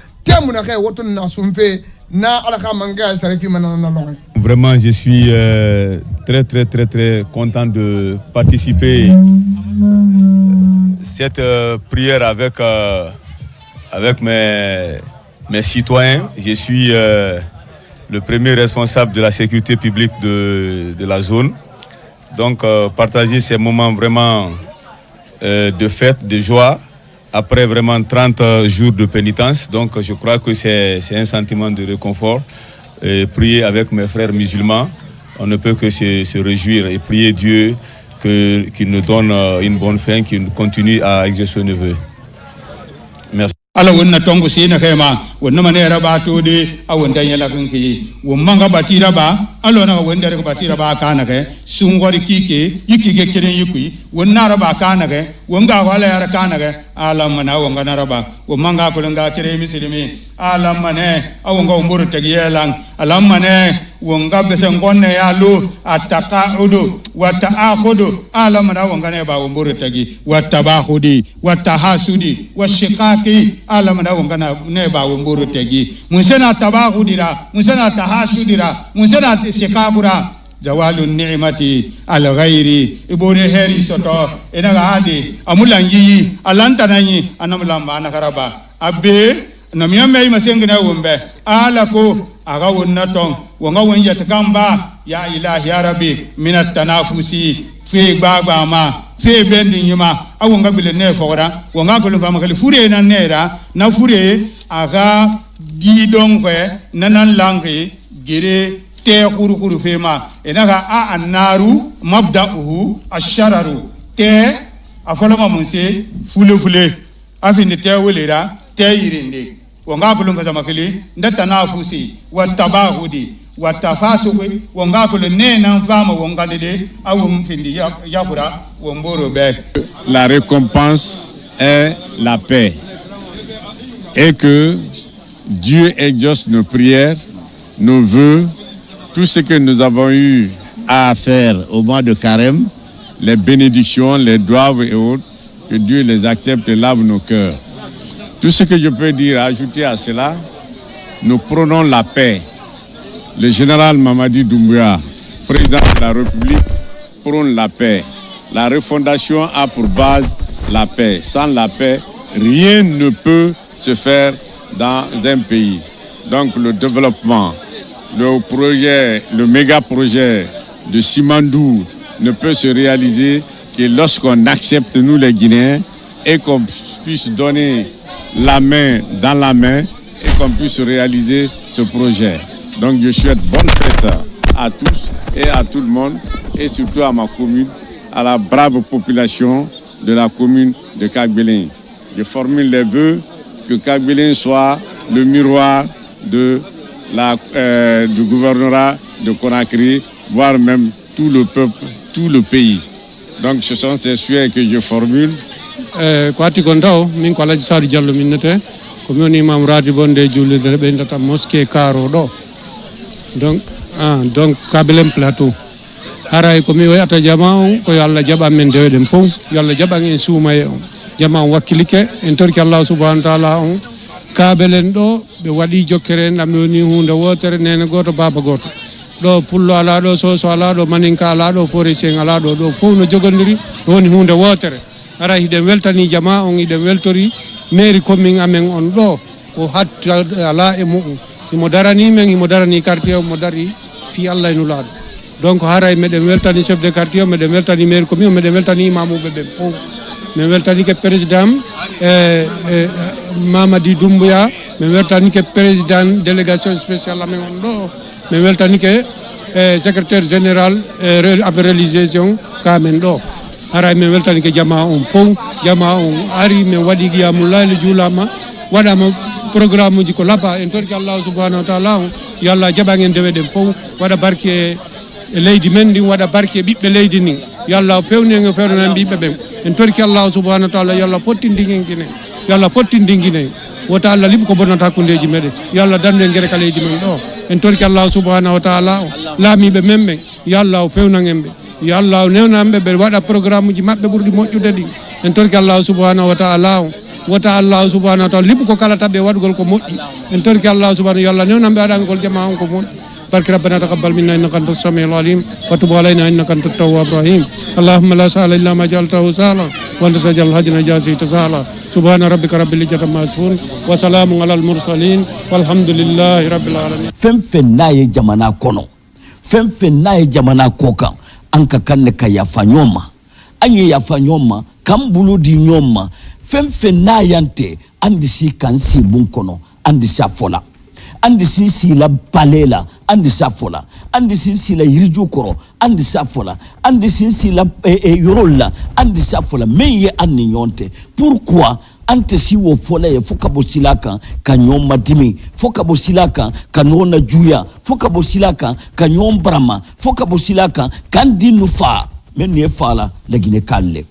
Vraiment, je suis très content de participer à cette prière avec mes citoyens. Je suis le premier responsable de la sécurité publique de la zone. Donc, partager ces moments vraiment de fête, de joie, après vraiment 30 jours de pénitence. Donc je crois que c'est un sentiment de réconfort. Et prier avec mes frères musulmans, on ne peut que se réjouir et prier Dieu qu'il nous donne une bonne fin, qu'il continue à exercer nos vœux. Merci. wonna manera ba to de awon dan yala kan ki won manga batira ba alona won dare ko batira ba kana ke sungori kike yiki ke kirin yiki won nara ba kana ke won ga wala yara kana ke alam mana won ga nara ba won manga ko nga kire misilimi alam mane awon ga umburu tagiyelang alam mane won ga besen gonne ya lu ataqaudu wa ta'akhudu alam mana won ga ne ba umburu tagi wa tabahudi wa tahasudi wa shiqaqi alam mana won ga ne ba umburu tagi mun sana tabahudira mun sana tahasudira mun sana shiqaqura zawalun ni'mati al ghairi ibore heri soto ina ga hadi amulan yi alanta nanyi anamulan ma na karaba abbe namiyame masengena wombe ala ko aga wonnaton wonga wonja takamba ya ilahi ya rabbi minat tanafusi fe gbagba ma fe bendi nyima awonga bile ne fogora wonga ko fama kali fure na nera na fure aga gidon kwe nanan langi gire te kuru fema enaga a annaru mabda'uhu ashararu te afolama munse fule afindi te welera te yirinde wonga bulunga zamakili ndata nafusi watabahudi watafasuqi wonga kulu nena mfama wonga dede awum findi yakura womboro be. La récompense est la paix et que Dieu exauce nos prières, nos vœux, tout ce que nous avons eu à faire au mois de Carême, les bénédictions, les doigts et autres, que Dieu les accepte et lave nos cœurs. Tout ce que je peux dire, ajouter à cela, nous prônons la paix. Le général Mamadi Doumbouya, président de la République, prône la paix. La refondation a pour base la paix. Sans la paix, rien ne peut se faire dans un pays. Donc le développement, le méga projet de Simandou ne peut se réaliser que lorsqu'on accepte, nous les Guinéens, et qu'on puisse donner la main dans la main et qu'on puisse réaliser ce projet. Donc je souhaite bonne fête à tous et à tout le monde et surtout à ma commune, à la brave population de la commune de Kagbélin. Je formule les vœux que Kagbélin soit le miroir de du gouvernorat de Conakry, voire même tout le peuple, tout le pays. Donc ce sont ces souhaits que je formule. Kwati kontao min ko Alaji Sadi Diallo minnete ko mi woni imam rati bonde jullirde ɓe ndata mosquée Karo ɗo donc Kabilem Plateau haray ko mi wiyata jama on ko yo Allah jaɓan men deweɗen fof yo Allah jaɓan en suumaye on jama on wakkilike en torki Allah subhanahu wa taala on Kabelen ɗo ɓe waɗi jokkere en ɗam woni hunde wotere nene goto baba goto ɗo pullo ala ɗo soso ala ɗo maninka ala ɗo foricien ala ɗo ɗo fof no jogodiri ɗo woni hunde wotere ara hiɗen weltani jama on hiɗen weltori mairie commune amen on ɗo o hatta ala e muɗum imo darani men imo darani quartier o mo dari fi Allah e nulaɗo donc haray meɗen weltani chef de quartier o meɗen weltani mairie commune o meɗen weltani imamuɓe ɓen fof min weltani ke président Mamadi Doumbouya min weltani ke président délégation spéciale amen on ɗo min weltani ke secrétaire général affaires religion kamen ɗo ara min weltani ke jama on fof jama on ari min waɗi qiyamullahi juulama waɗama programme uji ko labba en torki Allah subhanahu wa taala on yo Allah jaɓan en deweɗen fof waɗa barke e leydi men ndin waɗa barke e ɓiɓɓe leydi ndin yo Allah fewnen e fewnanan ɓiɓɓe ɓen en torki Allah subhanahu wa taala yo Allah fottindingen guine yo Allah fottindinguine wota Allah liɓi ko bonnata hakkudeji meɗen yo Allah dandu en guere ka leydi men ɗo en torki Allah subhanahu wa taala o laamiɓe men ɓen yo Allah fewnan en ɓe yo Allah newnanɓe ɓe waɗa programme uji maɓɓe ɓurɗi moƴƴude ɗin en torki Allah subhanahu wa taala o wota Allah subhanahu wa taala liɓi ko kala taɓe waɗugol ko moƴƴi en torki Allah subhanahu yo Allah newnanɓe aɗangol jama on ko moƴƴi بارك ربنا تقبل منا انك انت السميع العليم وتب علينا انك انت التواب الرحيم اللهم لا سهل الا ما جعلته سهلا وانت سجل الحزن جازيت سهلا سبحان ربك رب العزه عما يصفون وسلام على المرسلين والحمد لله رب العالمين فمفن ناي جمانا كونو فمفن ناي جمانا كوكا anka kanne ka yafa nyoma anye yafa nyoma kambulu di nyoma femfen na yante andi si kansi bunkono andi safola andi si la balela andi safola andi si la yiriju koro andi safola andi si la yorola andi safola meye anni nyonte pourquoi ante si wo fola ye foka bo silaka ka nyom madimi foka bo silaka ka nona juya foka bo silaka ka nyom brama foka bo silaka kan dinu fa men ne fala lagine kalle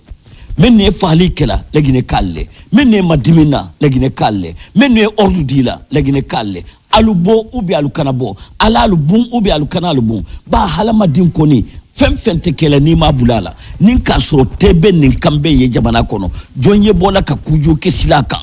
men ne fali kela lagine kalle men ne madimina lagine kalle men ne ordu dila lagine kalle alubo ubi alukanabo ala alubun ubi alukanalubun ba halama din koni fem te kela ni ma bulala nin ka soro tebe nin kambe ye jamana kono jonye bola ka kuju ke silaka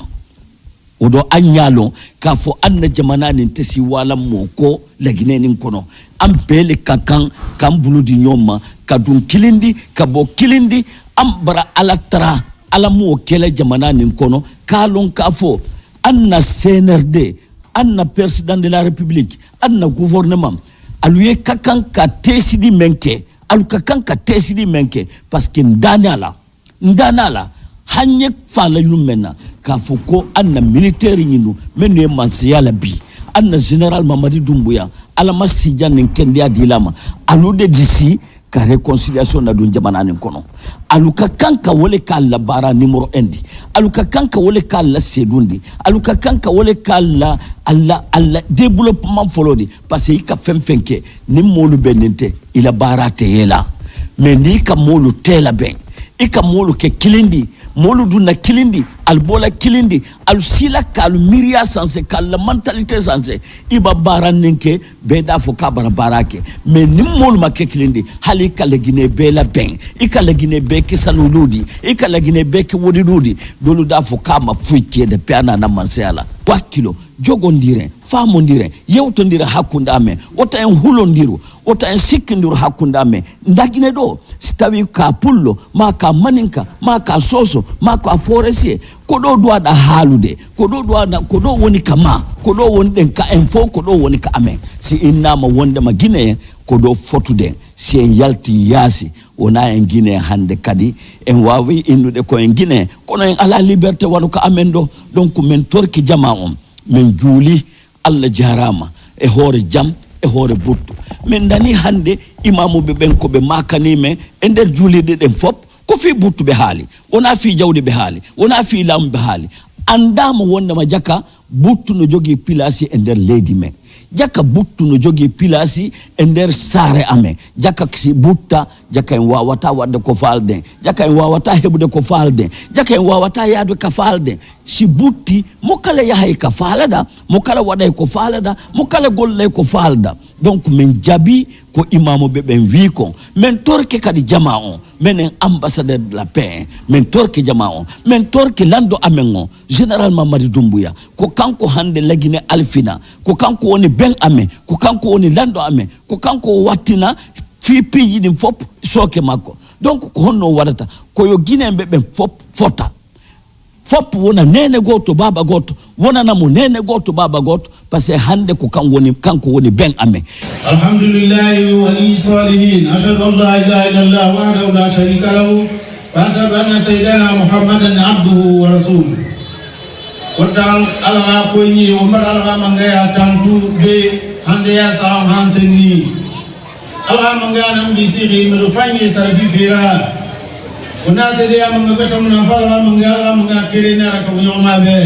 odo anyalo ka fo anna jamana nin tesi wala moko lagine nin kono ambele kakan kan buludi nyoma ka dun kilindi ka bo kilindi ambara alatra alamu kele jamana nin kono kalon ka fo anna CNRD anna président de la république anna gouvernement aluye kakan ka tesidi menke aluka kanka tesidi menke parce que ndanala hanye fala lumena ka fuko anna militaire nyinu menu mansiyala bi anna général Mamadi Doumbouya ala masija nkendi adilama alude d'ici ka réconciliation na dun jamana nin kono aluka kanka wole ka la bara numéro 1 aluka kanka wole ka la sedundi aluka kanka wole ka la alla développement folodi parce que ka femfenke ni molu benente ila bara teyela mais ni ka molu tela ben ika molu ke kilindi molu duna kilindi albola kilindi alsila kal miria sanse kal mentalité sanse iba bara nenke be da fo ka bara barake mais ni molu ma ke kilindi hali kala gine be la ben ika la gine be ke salududi ika la gine be ke wodidudi dolu da fo ka ma fuike de piana na mansela 3 kilo jogondire famondire yewtondire hakundame wota en hulondiru wota en sikkindiru hakundame ndagine do stawi ka pullo ma ka maninka ma ka soso ma ka forestier ko do do da halude ko do woni kama ko do woni den ka info ko do woni ka amen si inna ma wonde ma gine ko do fotude si en yalti yasi wona en gine hande kadi en wawi innude ko en gine kono en ala liberté wanu ka amen do donc men torki jama on men juuli Allah jarama e hoore jam e hoore buttu men dani hande imamu be ben ko be makani me e der juulide den fop ko fi buttu be haali wona fi jawdi be haali wona fi lam be haali andama wondama jaka buttu no jogi pilasi e der leydi men jaka buttu no jogi pilasi e der sare ame jaka si butta jaka en wawata wadde ko falde jaka en wawata hebude ko falde jaka en wawata yaadu ka falde si butti mo kala yahay ka falada mo kala waday ko falada mo kala golle ko falda donc men jabi ko imamu be ben wi ko men torke kadi jama on men ambassadeur de la paix men torke jama on men torke lando amengo général Mamadi Doumbouya ko kanko hande lagine alfina ko kanko woni ben ame ko kanko woni lando ame ko kanko wattina fi piyi din fop soke makko donc ko honno wadata ko yo guinébe ben fota fop wona nene goto baba goto wona namo nene goto baba goto parce que hande ko kanko woni ben ame alhamdulillahi wali salihin ashhadu an la ilaha illallah wahdahu la sharika lahu wa ashhadu anna sayyidana muhammadan abduhu wa rasuluhu kotal ala ko ni o mar ala mangaya tantu be hande ya sa hansenni ala mangaya nam bisiri mi fanyi sarfi fira kuna sede ya manga beta muna fala manga kirena raka nyoma be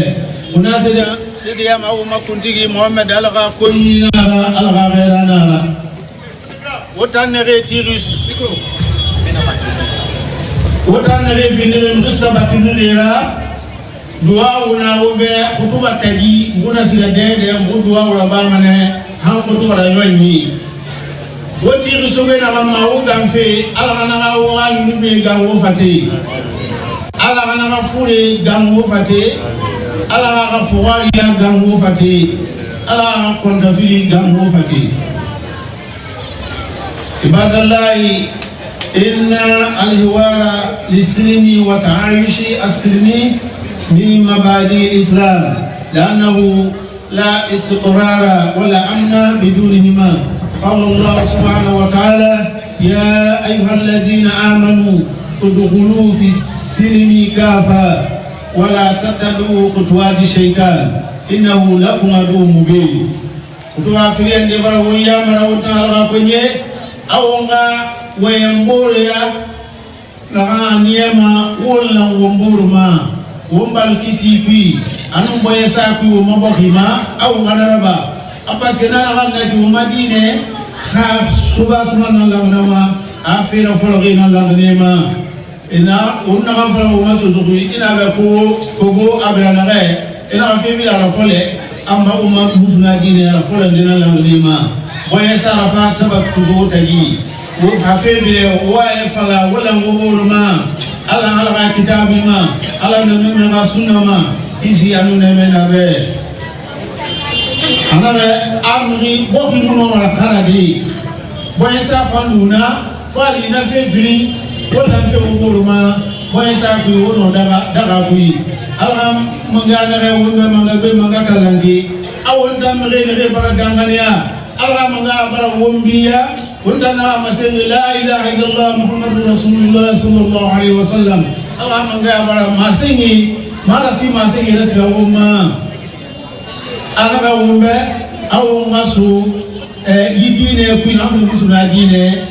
kuna sede ya mawu makuntigi Muhammad alaga konni na alaga ghairana la wotan ne retirus wotan ne refinire msabati nira dua una ube kutuba taji nguna sida dede dua ula bamane han kutuba la yoni woti rusobe na mawu gamfe ala na wa nube gawo fati ala na fure gawo fati ala na fuwari gawo fati ala na kontafili gawo fati ibadallahi inna alhiwara lislimi wa ta'ayushi aslimi من مبادئ الإسلام لأنه لا استقرار ولا أمن بدونهما قال الله سبحانه وتعالى يا أيها الذين آمنوا ادخلوا في السلم كافة ولا تتبعوا خطوات الشيطان إنه لكم عدو مبين kutoka filia ndebara woya mara utala kwenye aonga wemboya na niema wala womburuma wombal kisi kui anu boye sa kui wo mabokima au nganaraba apa senana ganna ki umadine khaf subhanallahi nama afira fologina lagnema ina unna kan fala wo maso zugui ina be ko abrana re ina fi bi la fole amba umma musna dine la fole dina lagnema boye sa rafa sabab ko tagi wo hafe bi wa fala wala ngoruma ala kitabi ma ala neme ma sunna ma isi anu neme na be ana be amri bo ki muno la karadi boy sa faluna fali na fe fini wala fe ngoruma boy sa ku wono daga kui ala mangana re wonbe manga be manga kalangi awon damre ne bara dangania ala manga bara wombiya وندنا مسند لا اله الا الله محمد رسول الله صلى الله عليه وسلم الله من غير مسني ما رسي مسني رسي وما انا غومبه او مسو يدينه كوي نفو مسنا دينه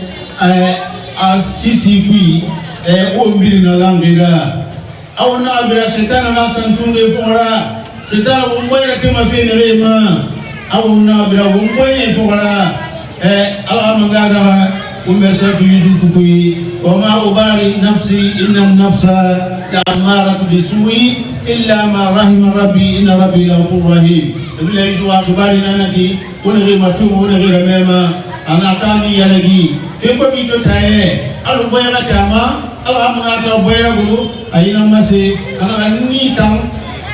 كيسي كوي او ميرنا لانغيدا او نا ابرا شيطان ما سنتونغي فورا شيطان ومويره كما فين ريما او نا ابرا ومويه فورا Allah mengatakan umesatu Yusuf kui wama ubari nafsi inna nafsa la'amaratu bisui illa ma rahima rabbi inna rabbi ghafurur rahim bila Yusuf akibari nanaki unagi matumu unagi ramema anatani yalagi feko bito tae alu boyana chama Allah mengatakan boyana gulu ayina mase anani tang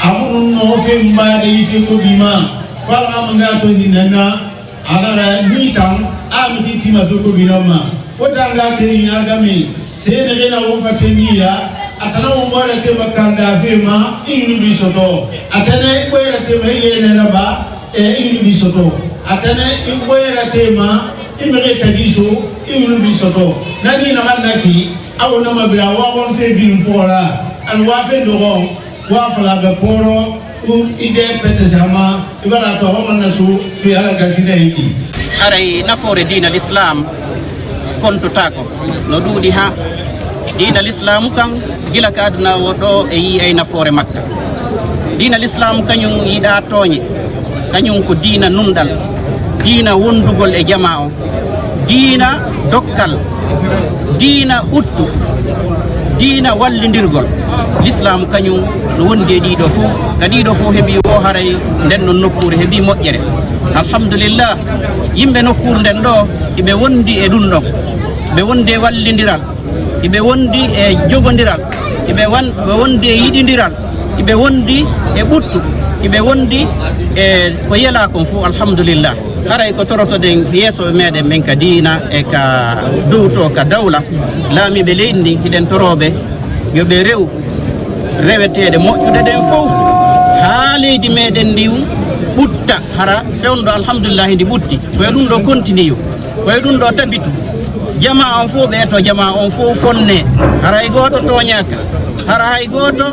amun no fe mbade feko bima fala mengatakan hinana ana ni tang am hiti ma feko binoma otanga kiri ngagami sene gena wo fatenia atana wo mora te makanda fema inu bisoto atana boyra te ma yene raba inu bisoto atana boyra te ma imere tagiso inu bisoto nani na ganaki awo na mabira wa won fe bin fora al wa fe dogo wa fala be poro ide pete sama ibara to wa nasu fi ala gasina hiki haray nafore dina l'islam kontotako no duudi ha dina l'islam kan gila ka aduna wodo e yi ay nafore makka dina l'islam kanyum yida toñe kanyum ko dina numdal dina wondugol e jama'o dina dokkal dina uttu dina wallindirgol l'islam kanyum no wondi di do fu kadi do fu hebi wo haray den non nokkure hebi mojjere alhamdulillah yimbe nokkur den do ibe wondi e dun do be wondi e wallindiral ibe wondi e jogondiral ibe wondi e yidindiral ibe wondi e buttu ibe wondi e ko yela kon fu alhamdulillah haray ko toroto den yeso meden men ka dina e ka duuto ka dawla laami be leydi hiden torobe yo be rew rewetede moƴƴude den fof ha leydi meden ndi ɓutta hara fewndo alhamdulillah ndi ɓutti koye ɗum ɗo continue koye ɗum ɗo tabitu jama on fof ɓe to jama on fof fonne hara hay goto toñaka hara hay goto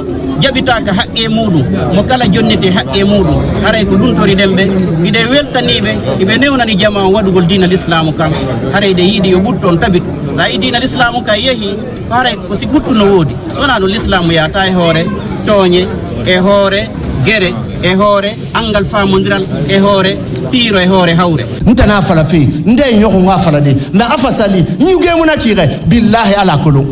jaɓitaka haqqe muɗum mo kala jonnite haqqe muɗum haray ko ɗum tori ɗen ɓe iɗe weltaniɓe iɓe newnani jama on waɗugol dina l'islamu kan haray ɗe yiiɗi yo ɓutton tabitu sa yi dina l'islamu kan yeehi ko haray ko si ɓuttu no woodi sowona ɗum l'islamu yata e hoore tooñe e hoore gere e hoore angal famodiral e hoore piiro e hoore hawre ntana fala fi nde nyoko nga fala de na afasali nyugemu na kire billahi ala kulu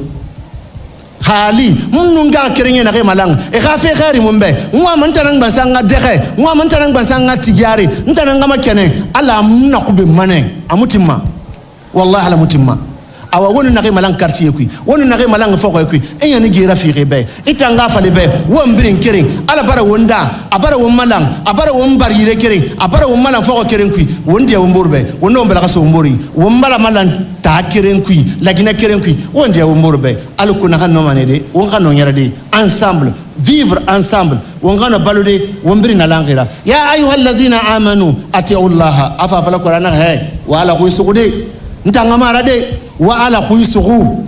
khali mununga kerenge na malang e khafe khari mumbe ngwa mantana ngbansanga dege ngwa mantana ngbansanga tijari ntana ngama kene ala munna kube mane amutimma wallahi ala mutimma awa wonu na malang quartier kui wonu na malang foko kui enya ni gira fi rebe itanga fale be won birin kirin ala bara wonda abara won malang abara won bar yire kirin abara won malang foko kirin kui wonde won borbe wondo mbala kaso mbori won mala malang ta kirin kui lagina kirin kui wonde won borbe alku na kan no manede won kan no nyarade ensemble vivre ensemble won kan balude won birin na langira ya ayyuhalladhina amanu atiullaha afa fala qur'ana he wala ko sukude ntanga marade wa ala khuysugu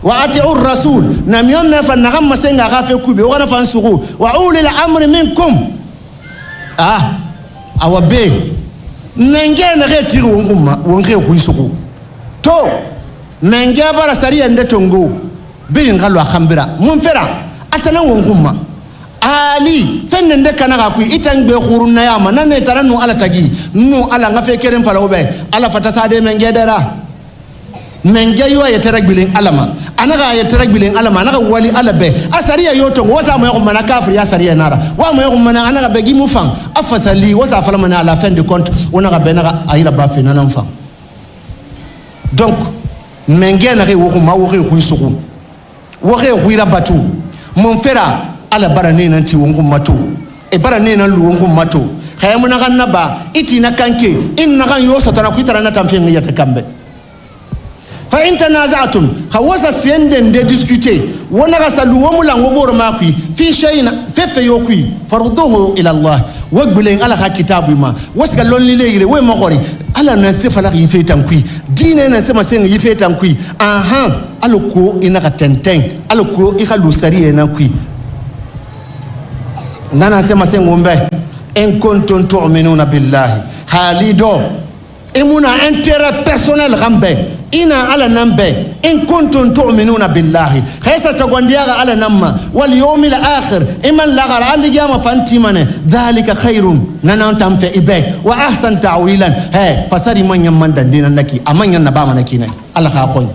wa ati'ur rasul nam yom me fa nagam masenga gafe kube wa fa nsugu wa ulil amri minkum awabe nengena retiri wonguma wonge khuysugu to nenga bara sariya ndetongo birin galwa khambira mun fera atana wonguma ali fenne de kana ku itang be khurun na yama nan ne taranu ala tagi nu ala ngafe keren fala obe ala fatasade men gedera men geyo ya taragbilin alama anaga ya taragbilin alama anaga wali alabe asariya yoto wata mo yakuma na kafir ya sariya nara wa mo yakuma na anaga begi mufan afasali wasa fala mana ala fin de compte onaga benaga ayira ba fe nanan fa donc men gena re wo ma wo re huisuku wo re huira batu mon fera ala barane nan ti wongo mato e barane nan lu wongo mato khayamuna ganaba itina kanke inna kan yo satana kuitara na tamfe ngiya takambe fa in tanaza'tum khawasa senden de discuter wona ga salu wo mulango boro makui fi shay'in fefe yokui farduhu ila Allah wagbilen ala ha kitabu ma wasga lonni leire we magori ala na se fala yi fetan kui dine na se masen yi fetan kui aha alko ina ka tenten alko ikhalu sariye na kui nana se masen ngombe en kuntum tu'minuna billahi halido emuna intérêt personnel rambe ina ala nambe in kuntum tu'minuna billahi khaysa tagwandiyaga ala namma wal yawmil akhir iman lagar al jama fantimane dhalika khairun nanan tamfe ibe wa ahsan ta'wilan he fasari man yamman dandina naki amanyan nabama naki ne ala kha khon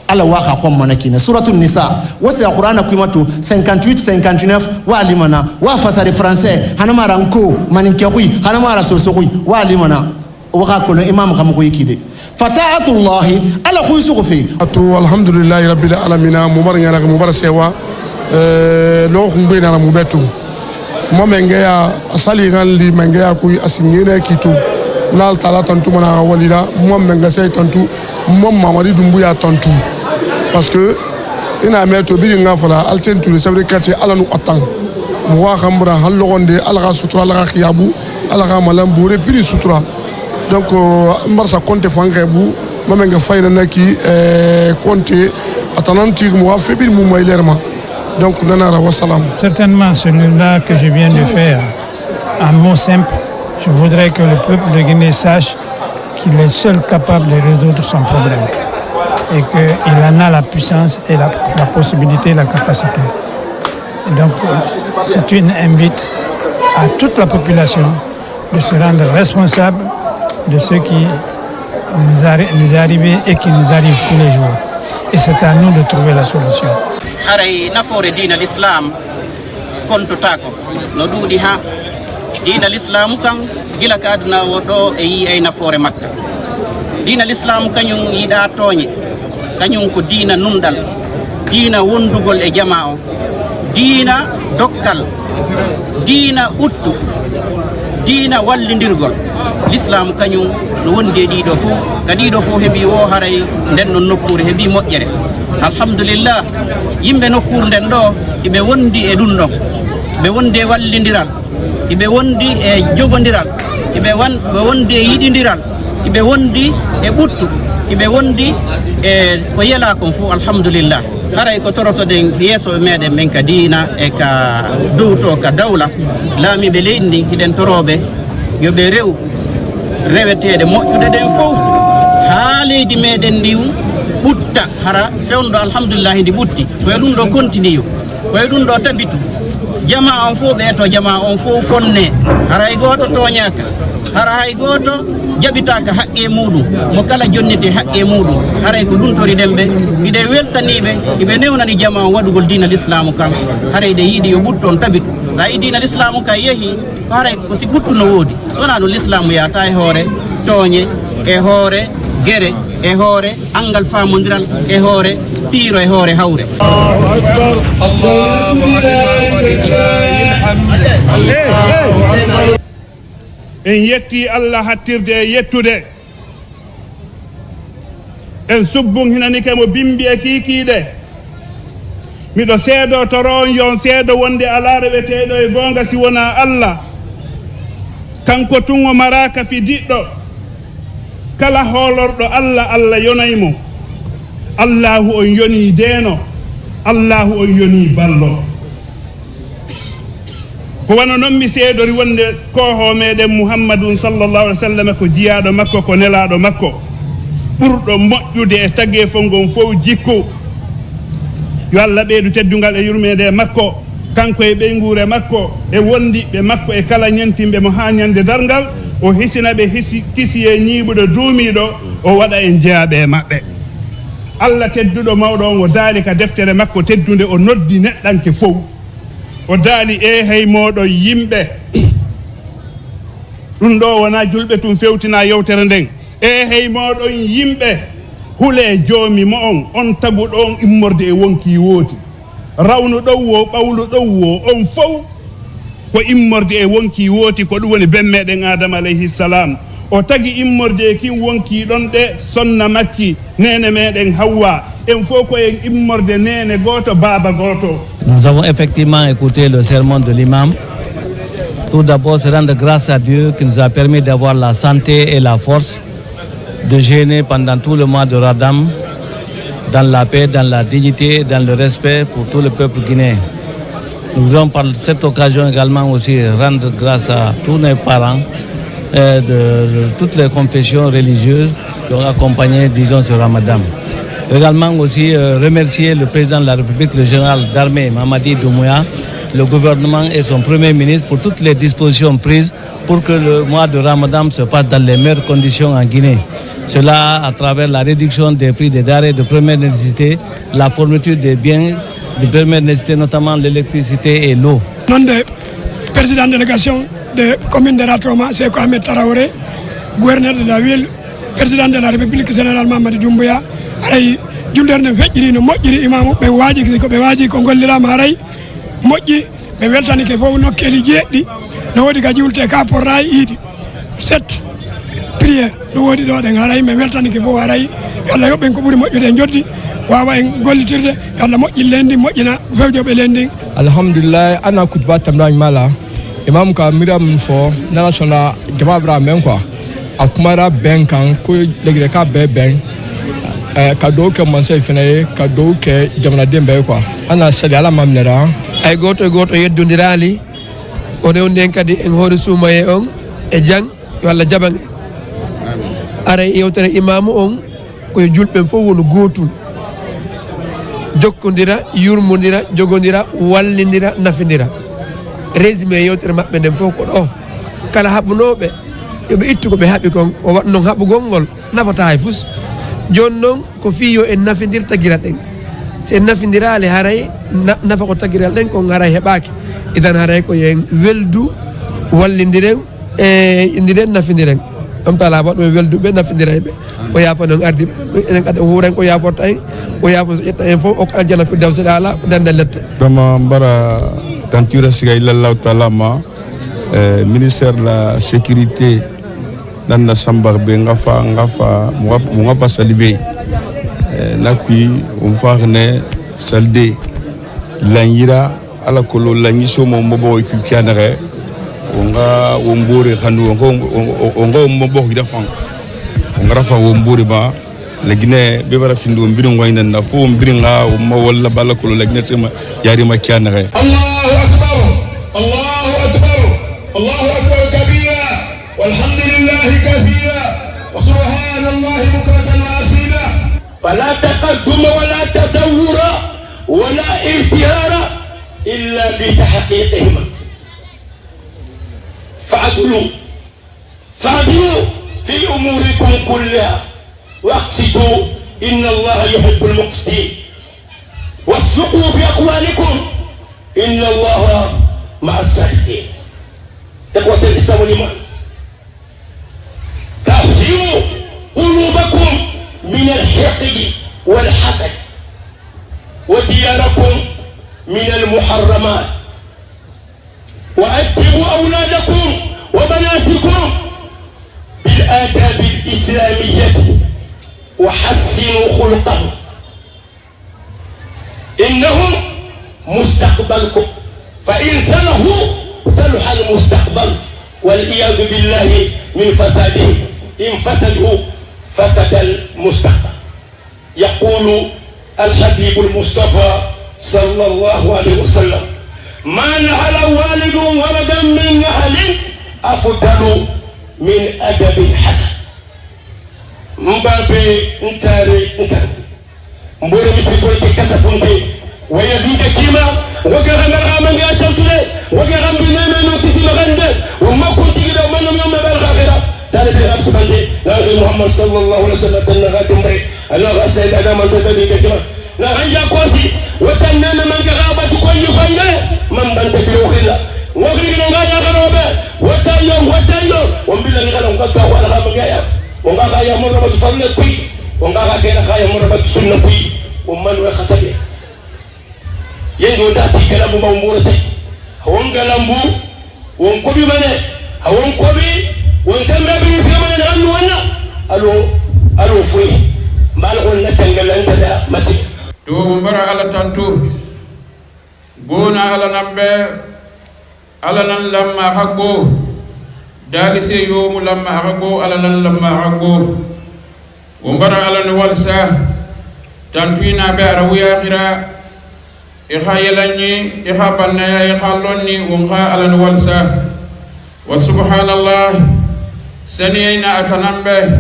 ala wa kha khon manaki ne suratul nisa wasa qur'ana kuimatu 58 59 wa alimana wa fasari français hanama ranko maninke kui hanama rasoso kui wa alimana wa kono imam kam ko yikide fata'atullahi ala khuysugo fi atu alhamdulillahi rabbil alamin mubar nyara mubar sewa lo khumbe na mubetu mo mengeya asali ganli mengeya ku asingene kitu nal tala tantu mana walida mo menga sey tantu mo mamadi dumbuya tantu parce que ina meto bi nga fala alcentu le sabre quartier ala nu atang mo wa khambra hal logonde ala ga sutura ala ga khiyabu ala ga malam boure piri sutura donc mbarsa compte fangebu mamenga fayna naki compte atananti mo febil mo maylerma donc nanara wa salam. Certainement celui-là que je viens de faire en mots simples, je voudrais que le peuple de Guinée sache qu'il est seul capable de résoudre son problème et qu'il en a la puissance et la possibilité et la capacité. Donc c'est une invite à toute la population de se rendre responsable de ce qui nous est arrivé et qui nous arrive tous les jours. Et c'est à nous de trouver la solution. Haray nafore dina l'islam konto tako no duudi ha dina l'islam kan gila ka aduna wodo e yi ay nafore makka dina l'islam kanyum yida toñe kanyum ko dina nundal dina wondugol e jamaa o dina dokkal dina uttu dina wallindirgol l'islam kanyum no wondi di do fu kadi do fu hebi wo haray den non nokkure hebi mojjere alhamdulillah yimbe nokkur den do ibe wondi e dun don be wonde wallindiral ibe wondi e jogondiral ibe wondi e yidindiral ibe wondi e buttu ibe wondi e ko yela kon fu alhamdulillah haray ko toroto den yeso meden men ka dina e ka duuto ka dawla laami be leydi hiden torobe yo be rew rewetede moƴƴude den fof ha leydi meɗen ndi ɓutta hara fewndo alhamdulillah ndi ɓutti koye ɗum ɗo continue koye ɗum ɗo tabitu jama on fof ɓeeto jama on fof fonne hara hay goto toñaka hara hay goto jaɓitaka haqqe muɗum mo kala jonniti haqqe muɗum haray ko ɗum tori ɗen ɓe mbiɗe weltaniɓe iɓe newnani jama on waɗugol dina l'islamu kan haray ɗe yiiɗi yo ɓutton tabitu sa yi dina l'islamu kan yeehi haray ko si ɓuttu no woodi sona ɗum l'islamu yata e hoore tooñe e hoore gere e hoore angal famodiral e hoore piiro e hoore hawre en yetti Allah hattirde e yettude en subbum hinanike mo bimbi e kiikiiɗe miɗo seedo toro on yon seedo wonde ala reweteɗo e gonga si wona Allah kanko tun o maraka fi diɗɗo kala hoolorɗo Allah Allah yonaymo Allahu on yoni deeno Allahu on yoni ballo ko wano noon mi seedori wonde koho meɗen Muhammadun sallallahu alaihi wa sallam ko jiyaɗo makko ko nelaɗo makko ɓurɗo moƴƴude e tagge fongon fof jikku yo Allah ɓeydu teddungal e yurmede makko kanko e ɓeygure makko e wondiɓe makko e kala ñantimɓe mo ha ñande dargal o hisinaɓe kisi e ñiiɓuɗo duumiɗo o waɗa en jeeyaɓe maɓɓe. Allah tedduɗo mawɗo on o daali ka deftere makko teddude o noddi neɗɗanke fof o daali hey moɗon yimɓe ɗum ɗo wona julɓe tum fewtina yewtere nden hey moɗon yimɓe hule joomi mo on taguɗo on immorde e wonki wooti rawnu ɗow wo ɓawlu ɗow wo on fof ko immorde e wonki wooti ko ɗum woni ben meɗen adama alayhi salam o tagi immorde e kin wonki ɗon ɗe sonna makki nene meɗen Hawwa en fof ko en immorde nene goto baba goto. Nous avons effectivement écouté le sermon de l'imam. Tout d'abord, c'est rendre grâce à Dieu qui nous a permis d'avoir la santé et la force de jeûner pendant tout le mois de Ramadan dans la paix, dans la dignité, dans le respect pour tout le peuple guinéen. Nous voulons par cette occasion également aussi rendre grâce à tous nos parents de toutes les confessions religieuses qui ont accompagné, disons, ce Ramadan. Également aussi remercier le président de la République, le général d'armée Mamadi Doumbouya, le gouvernement et son premier ministre pour toutes les dispositions prises pour que le mois de Ramadan se passe dans les meilleures conditions en Guinée. Cela à travers la réduction des prix des denrées de première nécessité, la fourniture des biens de première nécessité, notamment l'électricité et l'eau. Nom de président de la délégation de commune de Ratoma, c'est Ahmed Traoré, gouverneur de la ville, président de la République, général Mamadi Doumbouya, aray julder ne feƴƴiri no moƴƴiri imamu ɓe waaji ko ɓe waaji ko gollirama aray moƴƴi ɓe weltanike fof nokkeli jeeɗɗi no woodi ka juulte ka porra iidi 7 priére no woodi ɗo ɗen aray ɓe weltanike fof aray yo Allah yoɓɓen ko ɓuri moƴƴude e joddi wawa en gollitirde yo Allah moƴƴin lendi moƴƴina fewjoɓe lendi. Alhamdulillah ana kutba tamrani mala imam ka mira mun fo nana sona jama bra men quoi a kumara bɛn kan ko legere ka bɛɛ bɛn ka dɔw kɛ mansa ye fana ye ka dɔw kɛ jamanaden bɛɛ ye quoi an na sali ala ma minɛra ay goto e goto yeddondirali o rewnden kadi en hoore suumaye on e jang yo Allah jaɓan ara yewtere imamu on koye julɓen fof woni gotum jokkodira yurmodira jogodira wallidira nafidira résumé yewtere maɓɓe nden fof ko ɗo kala haɓunoɓe yoɓe ittu koɓe haaɓi kon o waɗa noon haɓugol ngol nafata hay fus joni noon ko fiyo en nafidir tagira ɗen si en nafidirali haray nafa ko tagiral ɗen kon haray heɓaki idan haray ko yen weldu wallidiren e indiren nafidiren ɗum tala waɗo welduɓe nafidirayɓe o yafa noon ardiɓe enen kadi huuren ko yaporta en o yafa so ƴetta en fof o ko aljana firdawsi ala dande lette vraiment mbara tantura siga illallahu taala ma ministère de la sécurité nanda sambar be ngafa salibe nakui umfarne salde lanyira ala kolo lanyiso mo mobo ku kianare onga wombore khanu onga mobo hidafan onga rafa wombore ba lagine be bara findu mbirin wayna na fo mbiringa mo walla bala kolo lagine sema yari ma kianare Allahu akbar Allahu akbar Allahu akbar kabira walhamdulillahi kathira wa subhanallahi bukratan wa asila فلا تقدم ولا تدور ولا اجتهار إلا بتحقيقهما فاعدلوا في أموركم كلها واقسطوا إن الله يحب المقسطين واسلكوا في أقوالكم إن الله مع الصادقين. إخوة الإسلام والإيمان طهروا قلوبكم من الحقد والحسد ودياركم من المحرمات وأدبوا أولادكم وبناتكم بالآداب الإسلامية وحسنوا خلقهم إنهم مستقبلكم فإن صلحوا صلح المستقبل والعياذ بالله من فساده إن فسدوا فسد المستقبل. يقول الحبيب المصطفى صلى الله عليه وسلم ما نهل والد ولدا من نهل أفضل من أدب حسن. مبابي انتاري مبوري مسيفوري كسفونتي ويدوك كيما وقرنا من Muhammad sallallahu alaihi wasallam tanna gadim bay ala ghasaid ana man tadbi kama na hanja kosi watanna man gaba ko yufanga man banta bi khilla ngori nga ya garobe watayo wombila ngala ngaka wala kama ngaya ngaka ya mo roba falle kui ngaka kena kaya mo roba sunna kui umman wa khasabe yendo dati kala bu mbura tay wonga lambu won ko bi mane hawon ko bi won sembe bi sembe na andu wana alo fuyi mbal on na tangalanta da masik to mbara ala tantu bona ala nambe ala nan lamma haggo dali se yomu lamma haggo ala nan lamma haggo mbara ala no walsa tantuina be ara wiya khira ikhayalani ikhabanaya ikhalloni wonga ala no walsa wa subhanallah saniyina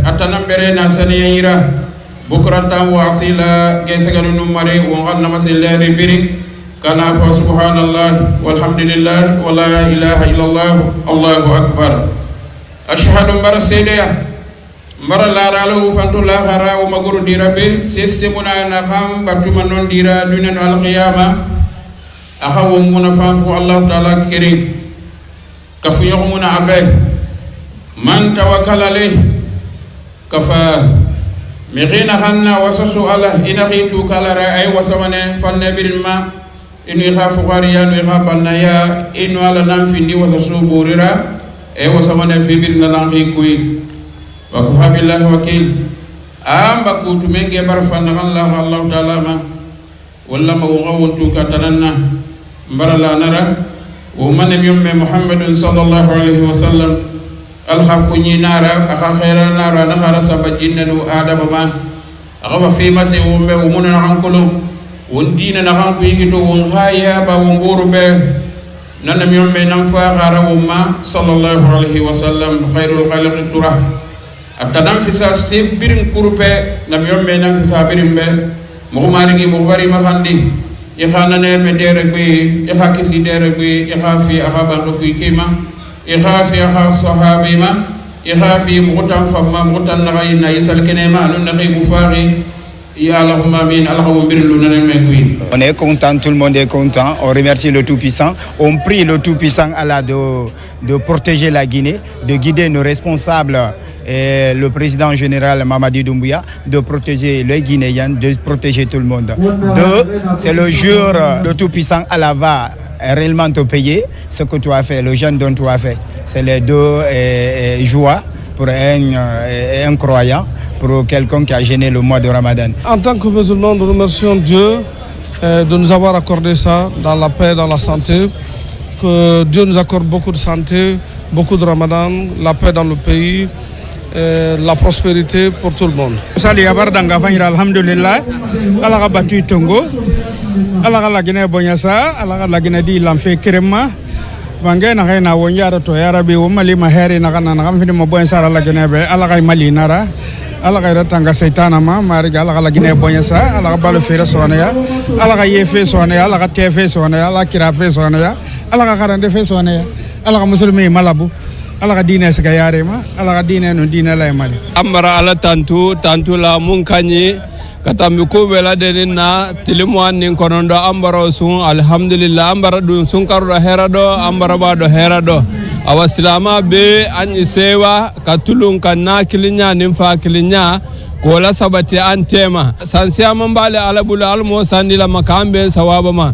atanambere na saniyira bukratan wa asila gesagalu numare wonga namasilari biri kana fa subhanallah walhamdulillah wala ilaha illallah allahu akbar ashhadu barasidia mara laralu fantu la khara wa maguru dirabe sistemuna na kham batuma non dira dunan al qiyama akhawu muna fanfu allah taala kirim kafu yomuna abe man tawakkala alayh kafa mighina hanna wasasu ala inahitu kala ay wasamane fanne birma inu khafu qariya inu khabanaya inu ala nam findi wasasu burira ay wasamane fi birna nan kui wa kafa billahi wakil amba kutu menge barfana allah taala ma walla ma wontu katananna barala nara ومن يوم محمد صلى الله عليه وسلم الحقني نارا أخا خير نارا نخر سبجين آدم ما أخا في مسي ومن نعنكلو وندين نعنكو يجتو ونخايا بونغور به ننم يوم ننفع غارا وما صلى الله عليه وسلم خير الخلق ترى التنفس سبرين كروبه نم يوم ننفس سبرين به مغماري مغبري مخاندي ikhana ne medere bi ikhakisi dere bi ikhafi ahabando kuikima ikhafi akha sahabima ikhafi mutan famma mutan nagayna isal kenema non nagay bufari ya allahumma amin allahumma birlu nanen megui. On est content, tout le monde est content. On remercie le Tout-Puissant. On prie le Tout-Puissant Allah de protéger la Guinée, de guider nos responsables et le président général Mamadi Doumbouya, de protéger les Guinéens, de protéger tout le monde. C'est le jour, le Tout-Puissant Allah va réellement te payer ce que tu as fait, le jeûne dont tu as fait. C'est les deux joies pour un croyant, pour quelqu'un qui a gêné le mois de Ramadan. En tant que musulmans, nous remercions Dieu de nous avoir accordé ça dans la paix, dans la santé, que Dieu nous accorde beaucoup de santé, beaucoup de Ramadan, la paix dans le pays, la prospérité pour tout le monde. Sali abar danga fanyira alhamdulillah ala ga batu tongo ala ga lagine bonyasa ala ga lagine di lamfe krema bange na hayna wonyara to yarabi o mali ma heri na kana na kam fini mo bonyasa ala lagine be ala ga mali nara ala ga tanga seytana ma mari ala ga lagine bonyasa ala ga balu fere sonaya ala ga yefe sonaya ala ga tefe sonaya ala kira fe sonaya ala ga garande fe sonaya ala ga muslimi malabu ala dina saka yare ma ala dina no dina lay mali amara ala tantu la mun kanyi katambi ko bela de na tilimu an konondo ambaro sun alhamdulillah ambara dun sun karu herado ambara ba do herado awasilama be anyi sewa katulun kanna kilinya nimfa kilinya ko la sabati an tema sansiya man bale ala bula almo sandila makambe sawaba ma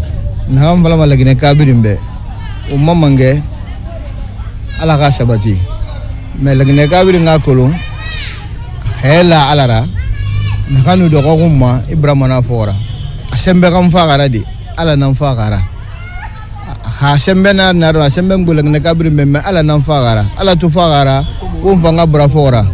na bala malagine kabirimbe umma mange ala ka sabati mais lagne kabiri ngakolo hela alara nakanu do ko umma ibrahima na fora asembe kam fagara di ala nan fagara ha sembe na na ro sembe ngulagne kabiri me ala nan fagara ala tu fagara umfanga bra fora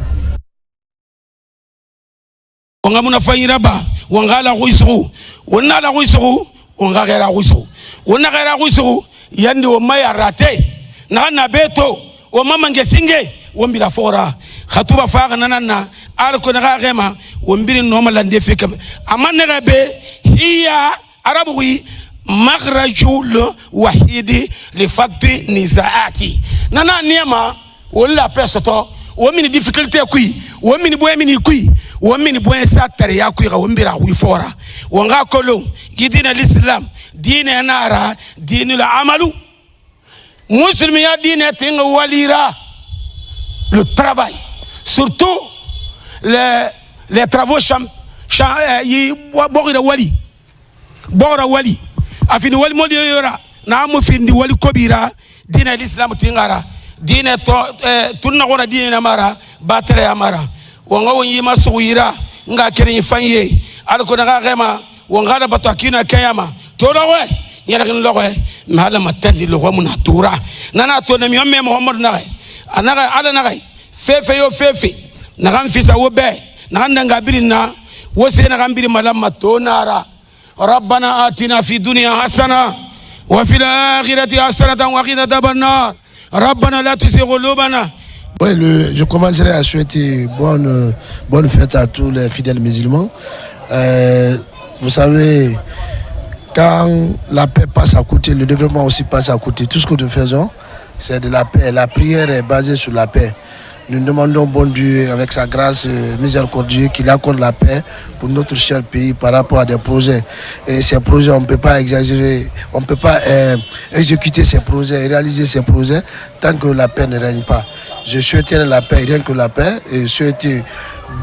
wanga muna fanyira ba wanga la ruisu wonna la ruisu wanga gera ruisu wonna gera ruisu yandi o maya rate na beto o mama ngesinge o mbira fora khatuba faga nanana al ko na gema o mbiri no mala ndefe kam amane be hiya arabuwi maghrajul wahidi li faddi nizaati nana niema wala pesoto o mini difficulté kui o mini boy mini kui o mini boy satare ya kui ga wombira wi fora wanga kolo gidina l'islam dine nara dinul amalu muslimi ya dine tinga walira le travail surtout les travaux yi bora wali afini wali modi yora na mu findi wali kobira dina l'islam tingara dina to tunna gona dina mara batare amara wanga wonyi masuira nga kene fanye alko na gema wanga da batakina kayama to lowe yara kin lowe mala matandi lowe munatura nana to na mi omme muhammad na anaga ala na fefe yo fefe na kan fisa wo be na kan nga birina wo se na kan biri malama to nara ربنا آتنا في الدنيا حسنة وفي الآخرة حسنة وقنا عذاب النار ربنا لا تزغ قلوبنا. Je commencerai à souhaiter bonne fête à tous les fidèles musulmans. Vous savez, quand la paix passe à côté, le développement aussi passe à côté. Tout ce que nous faisons, c'est de la paix. La prière est basée sur la paix. Nous demandons bon Dieu, avec sa grâce miséricordieuse, qu'il accorde la paix pour notre cher pays par rapport à des projets. Et ces projets, on ne peut pas exagérer, on ne peut pas exécuter ces projets et réaliser ces projets tant que la paix ne règne pas. Je souhaiterais la paix, rien que la paix, et souhaiter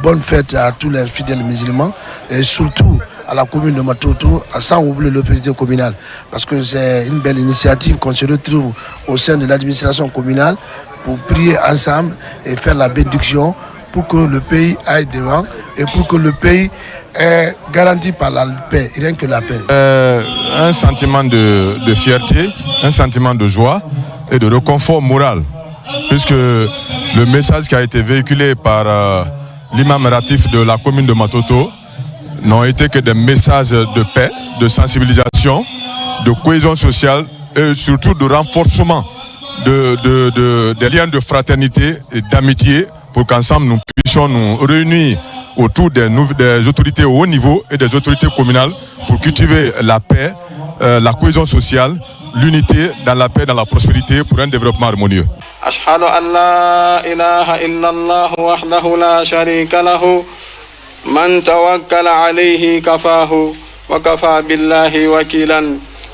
bonne fête à tous les fidèles musulmans et surtout à la commune de Matoto, sans oublier l'autorité communale. Parce que c'est une belle initiative qu'on se retrouve au sein de l'administration communale pour prier ensemble et faire la bénédiction pour que le pays aille devant et pour que le pays est garanti par la paix, rien que la paix. Un sentiment de fierté, un sentiment de joie et de réconfort moral, puisque le message qui a été véhiculé par l'imam ratif de la commune de Matoto n'ont été que des messages de paix, de sensibilisation, de cohésion sociale et surtout de renforcement des liens de fraternité et d'amitié pour qu'ensemble nous puissions nous réunir autour des autorités au haut niveau et des autorités communales pour cultiver la paix, la cohésion sociale, l'unité dans la paix, dans la prospérité pour un développement harmonieux. أشهد أن لا إله إلا الله وحده لا شريك له من توكل عليه كفاه وكفى بالله وكيلا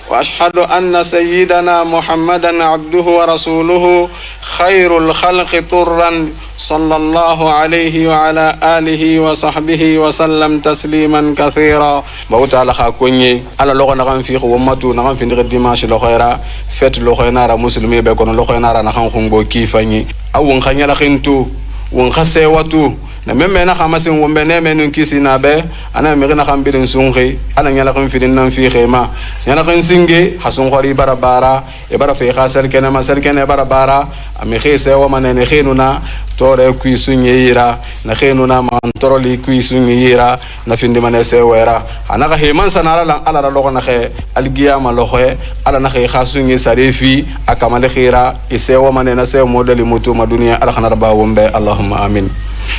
وأشهد أن سيدنا محمدا عبده ورسوله خير الخلق طرا صلى الله عليه وعلى آله وصحبه وسلم تسليما كثيرا. بوتا على خاكوني على لغة نغم فيه وماتو نغم في ندغ ديماش لخيرا فت لخينارا مسلمي بيكون لخينارا نغم خنبو كيفاني أو نخاني لخنتو ونخسيواتو na meme na kama sin wombe ne menu kisi na be ana mi na kan birin sungi ana nyala kan fidin nan fi khema nyala kan singe hasun khari barabara e bara fi khasal kena masal kena barabara ami khise wa manene khinuna tore ku sunyira na khinuna man toroli ku sunyira na findi manese wera ana ka heman sanara lan ala lo na khe algiyama lo khe ala na khe khasungi sarifi akamale khira ise wa manena se modeli mutu madunia ala khana ba wombe allahumma amin.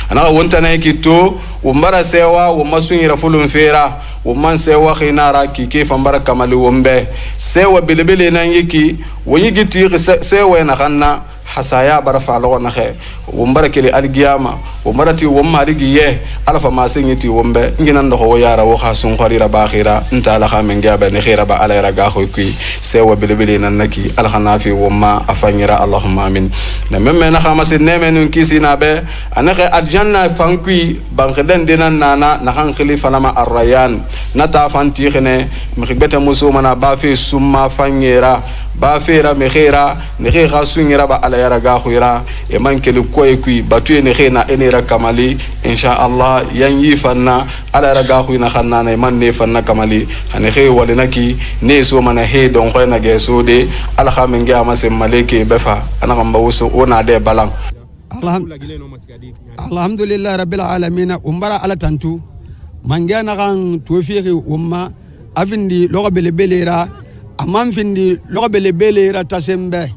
Ana wonta na kito umbara sewa umasungira fulun fera umman sewa khinara kike fambara kamali wombe sewa bilibili na yiki wonyigiti sewa na kanna hasaya barafa lo na khe umbara kele algiyama umbara ti womma aligiye alafa masingiti wombe ngina ndo yara wo khasun kharira bakhira ntala khamenga ba ne khira ba ala raga khoy sewa bilibili na naki alkhanafi womma afanyira allahumma amin. Na meme na khamasi neme nun kisi na be anake aljanna fankui bankhden dinan nana na khan khalifa lama arrayan nata fanti khene mkhibeta musuma na ba fi summa fanyira ba fera me khira ne khira sungira ba ala raga khoira e mankeli koy kui batu ne khina enira kamali insha Allah yan yifanna ala raga khoina khanna ne man ne fanna kamali hane khay walinaki ne so mana he don khoy na geso de ala khamenga amasem maleke befa ana kamba wuso ona de balang. Alhamdulillah rabbil alamin umbara ala tantu mangana kan tofiri umma afindi logo belebelera amam findi logo belebelera tasembe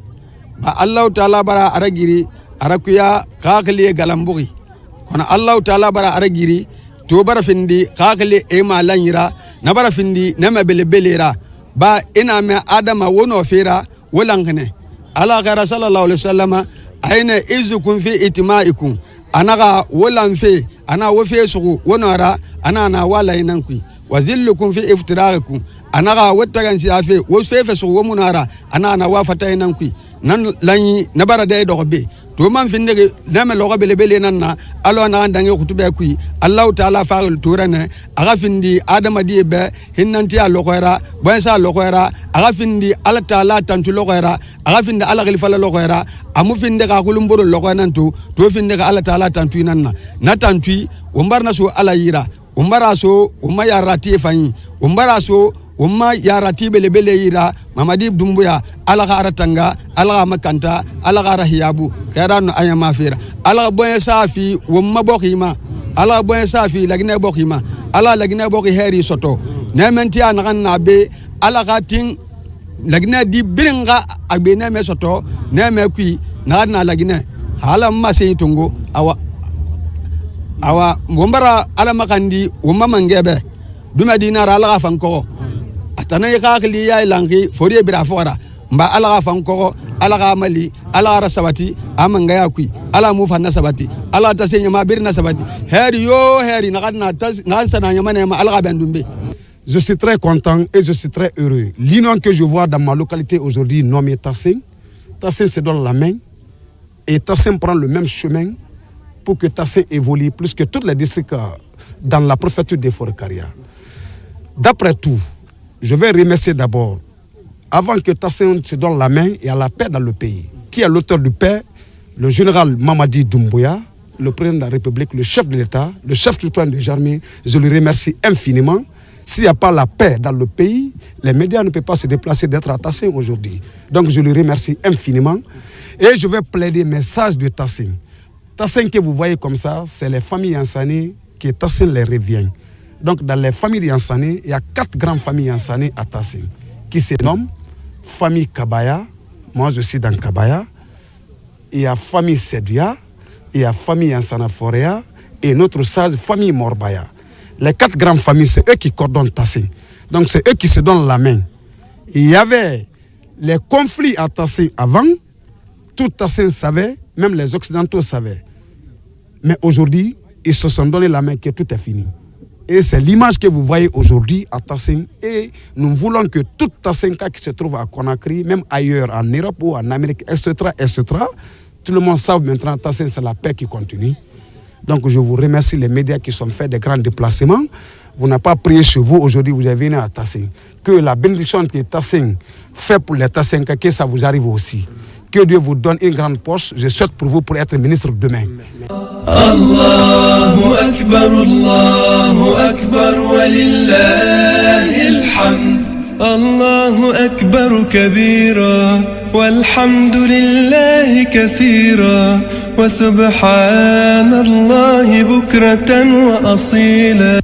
ba Allah taala bara aragiri arakuya kakli galamburi kona Allah taala bara aragiri to bara findi kakli e malanyira na bara findi nama belebelera ba ina me adama wono fera wolangne ala gara sallallahu alaihi wasallam aina izukum fi itimaikum anaga wolan fe ana wo fe sugu wonara ana na wala inankui wa zillukum fi iftira'ikum anaga wottagan si afe wo fe sugu womunara ana na wa fata inankui nan lanyi nabara day dobe to man finde neme logo bele nanna alo na ndange khutube kui allah taala faal turane aga findi adama di be hinnanti a logoera boysa logoera aga findi allah taala tantu logoera aga findi allah khalifa logoera amu finde ka kulumburu logoena to finde ka allah taala tantu nanna na tantu umbarna so ala yira umbara so umaya rati fanyi umbara so umma yarati bele yira mamadi dumbuya alaga aratanga alaga makanta alaga rahiyabu kayran ayama fira alaga boye safi umma bokima alaga boye safi lagina bokima ala lagina boki heri soto nementi anagan nabe alaga ting lagina di biringa agbe neme soto neme kui na lagina hala mase tungo awa ngombara ala makandi umma mangebe duma dinara alaga fanko atana yakakli ya ilangi foriye bira fora mba alaga fanko alaga mali alaga sabati amanga yakui ala mufanna sabati ala tasenya ma birna sabati heri nakadna nansana nyamane ma alaga bendumbe. Je suis très content et je suis très heureux. L'union que je vois dans ma localité aujourd'hui nommée Tassing se donne la main et Tassing prend le même chemin pour que Tassing évolue plus que tous les districts dans la préfecture des Forêts-Caria. D'après tout, je vais remercier d'abord, avant que Tassing se donne la main, et à la paix dans le pays, qui est l'auteur du paix, le général Mamadi Doumbouya, le président de la République, le chef de l'État, le chef du plan des armées. Je lui remercie infiniment. S'il n'y a pas la paix dans le pays, les médias ne peuvent pas se déplacer d'être à Tassing aujourd'hui. Donc je lui remercie infiniment. Et je vais plaider mes sages de Tassing. Tassing que vous voyez comme ça, c'est les familles Ansané qui Tassing les revient. Donc dans les familles Ansané, il y a 4 grandes familles Ansané à Tassing, qui se nomment famille Kabaya, moi je suis dans Kabaya, il y a famille Sedia, il y a famille Ansana Forea et notre sage famille Morbaya. Les 4 grandes familles, c'est eux qui coordonnent Tassing. Donc c'est eux qui se donnent la main. Il y avait les conflits à Tassing avant, tout Tassing savait, même les Occidentaux savaient. Mais aujourd'hui, ils se sont donné la main que tout est fini. Et c'est l'image que vous voyez aujourd'hui à Tassing. Et nous voulons que tout Tassing qui se trouve à Conakry, même ailleurs, en Europe ou en Amérique, etc., tout le monde sait maintenant que Tassing, c'est la paix qui continue. Donc je vous remercie les médias qui sont fait des grands déplacements. Vous n'avez pas prié chez vous aujourd'hui, vous êtes venu à Tassing. Que la bénédiction que Tassing fait pour les Tassing, que ça vous arrive aussi. Que Dieu vous donne une grande poche. Je souhaite pour vous pour être ministre demain. Allahu Akbar wa lillahil hamd. Allahu Akbar kabira walhamdulillahi kathira wa subhanallahi bukratan wa asila.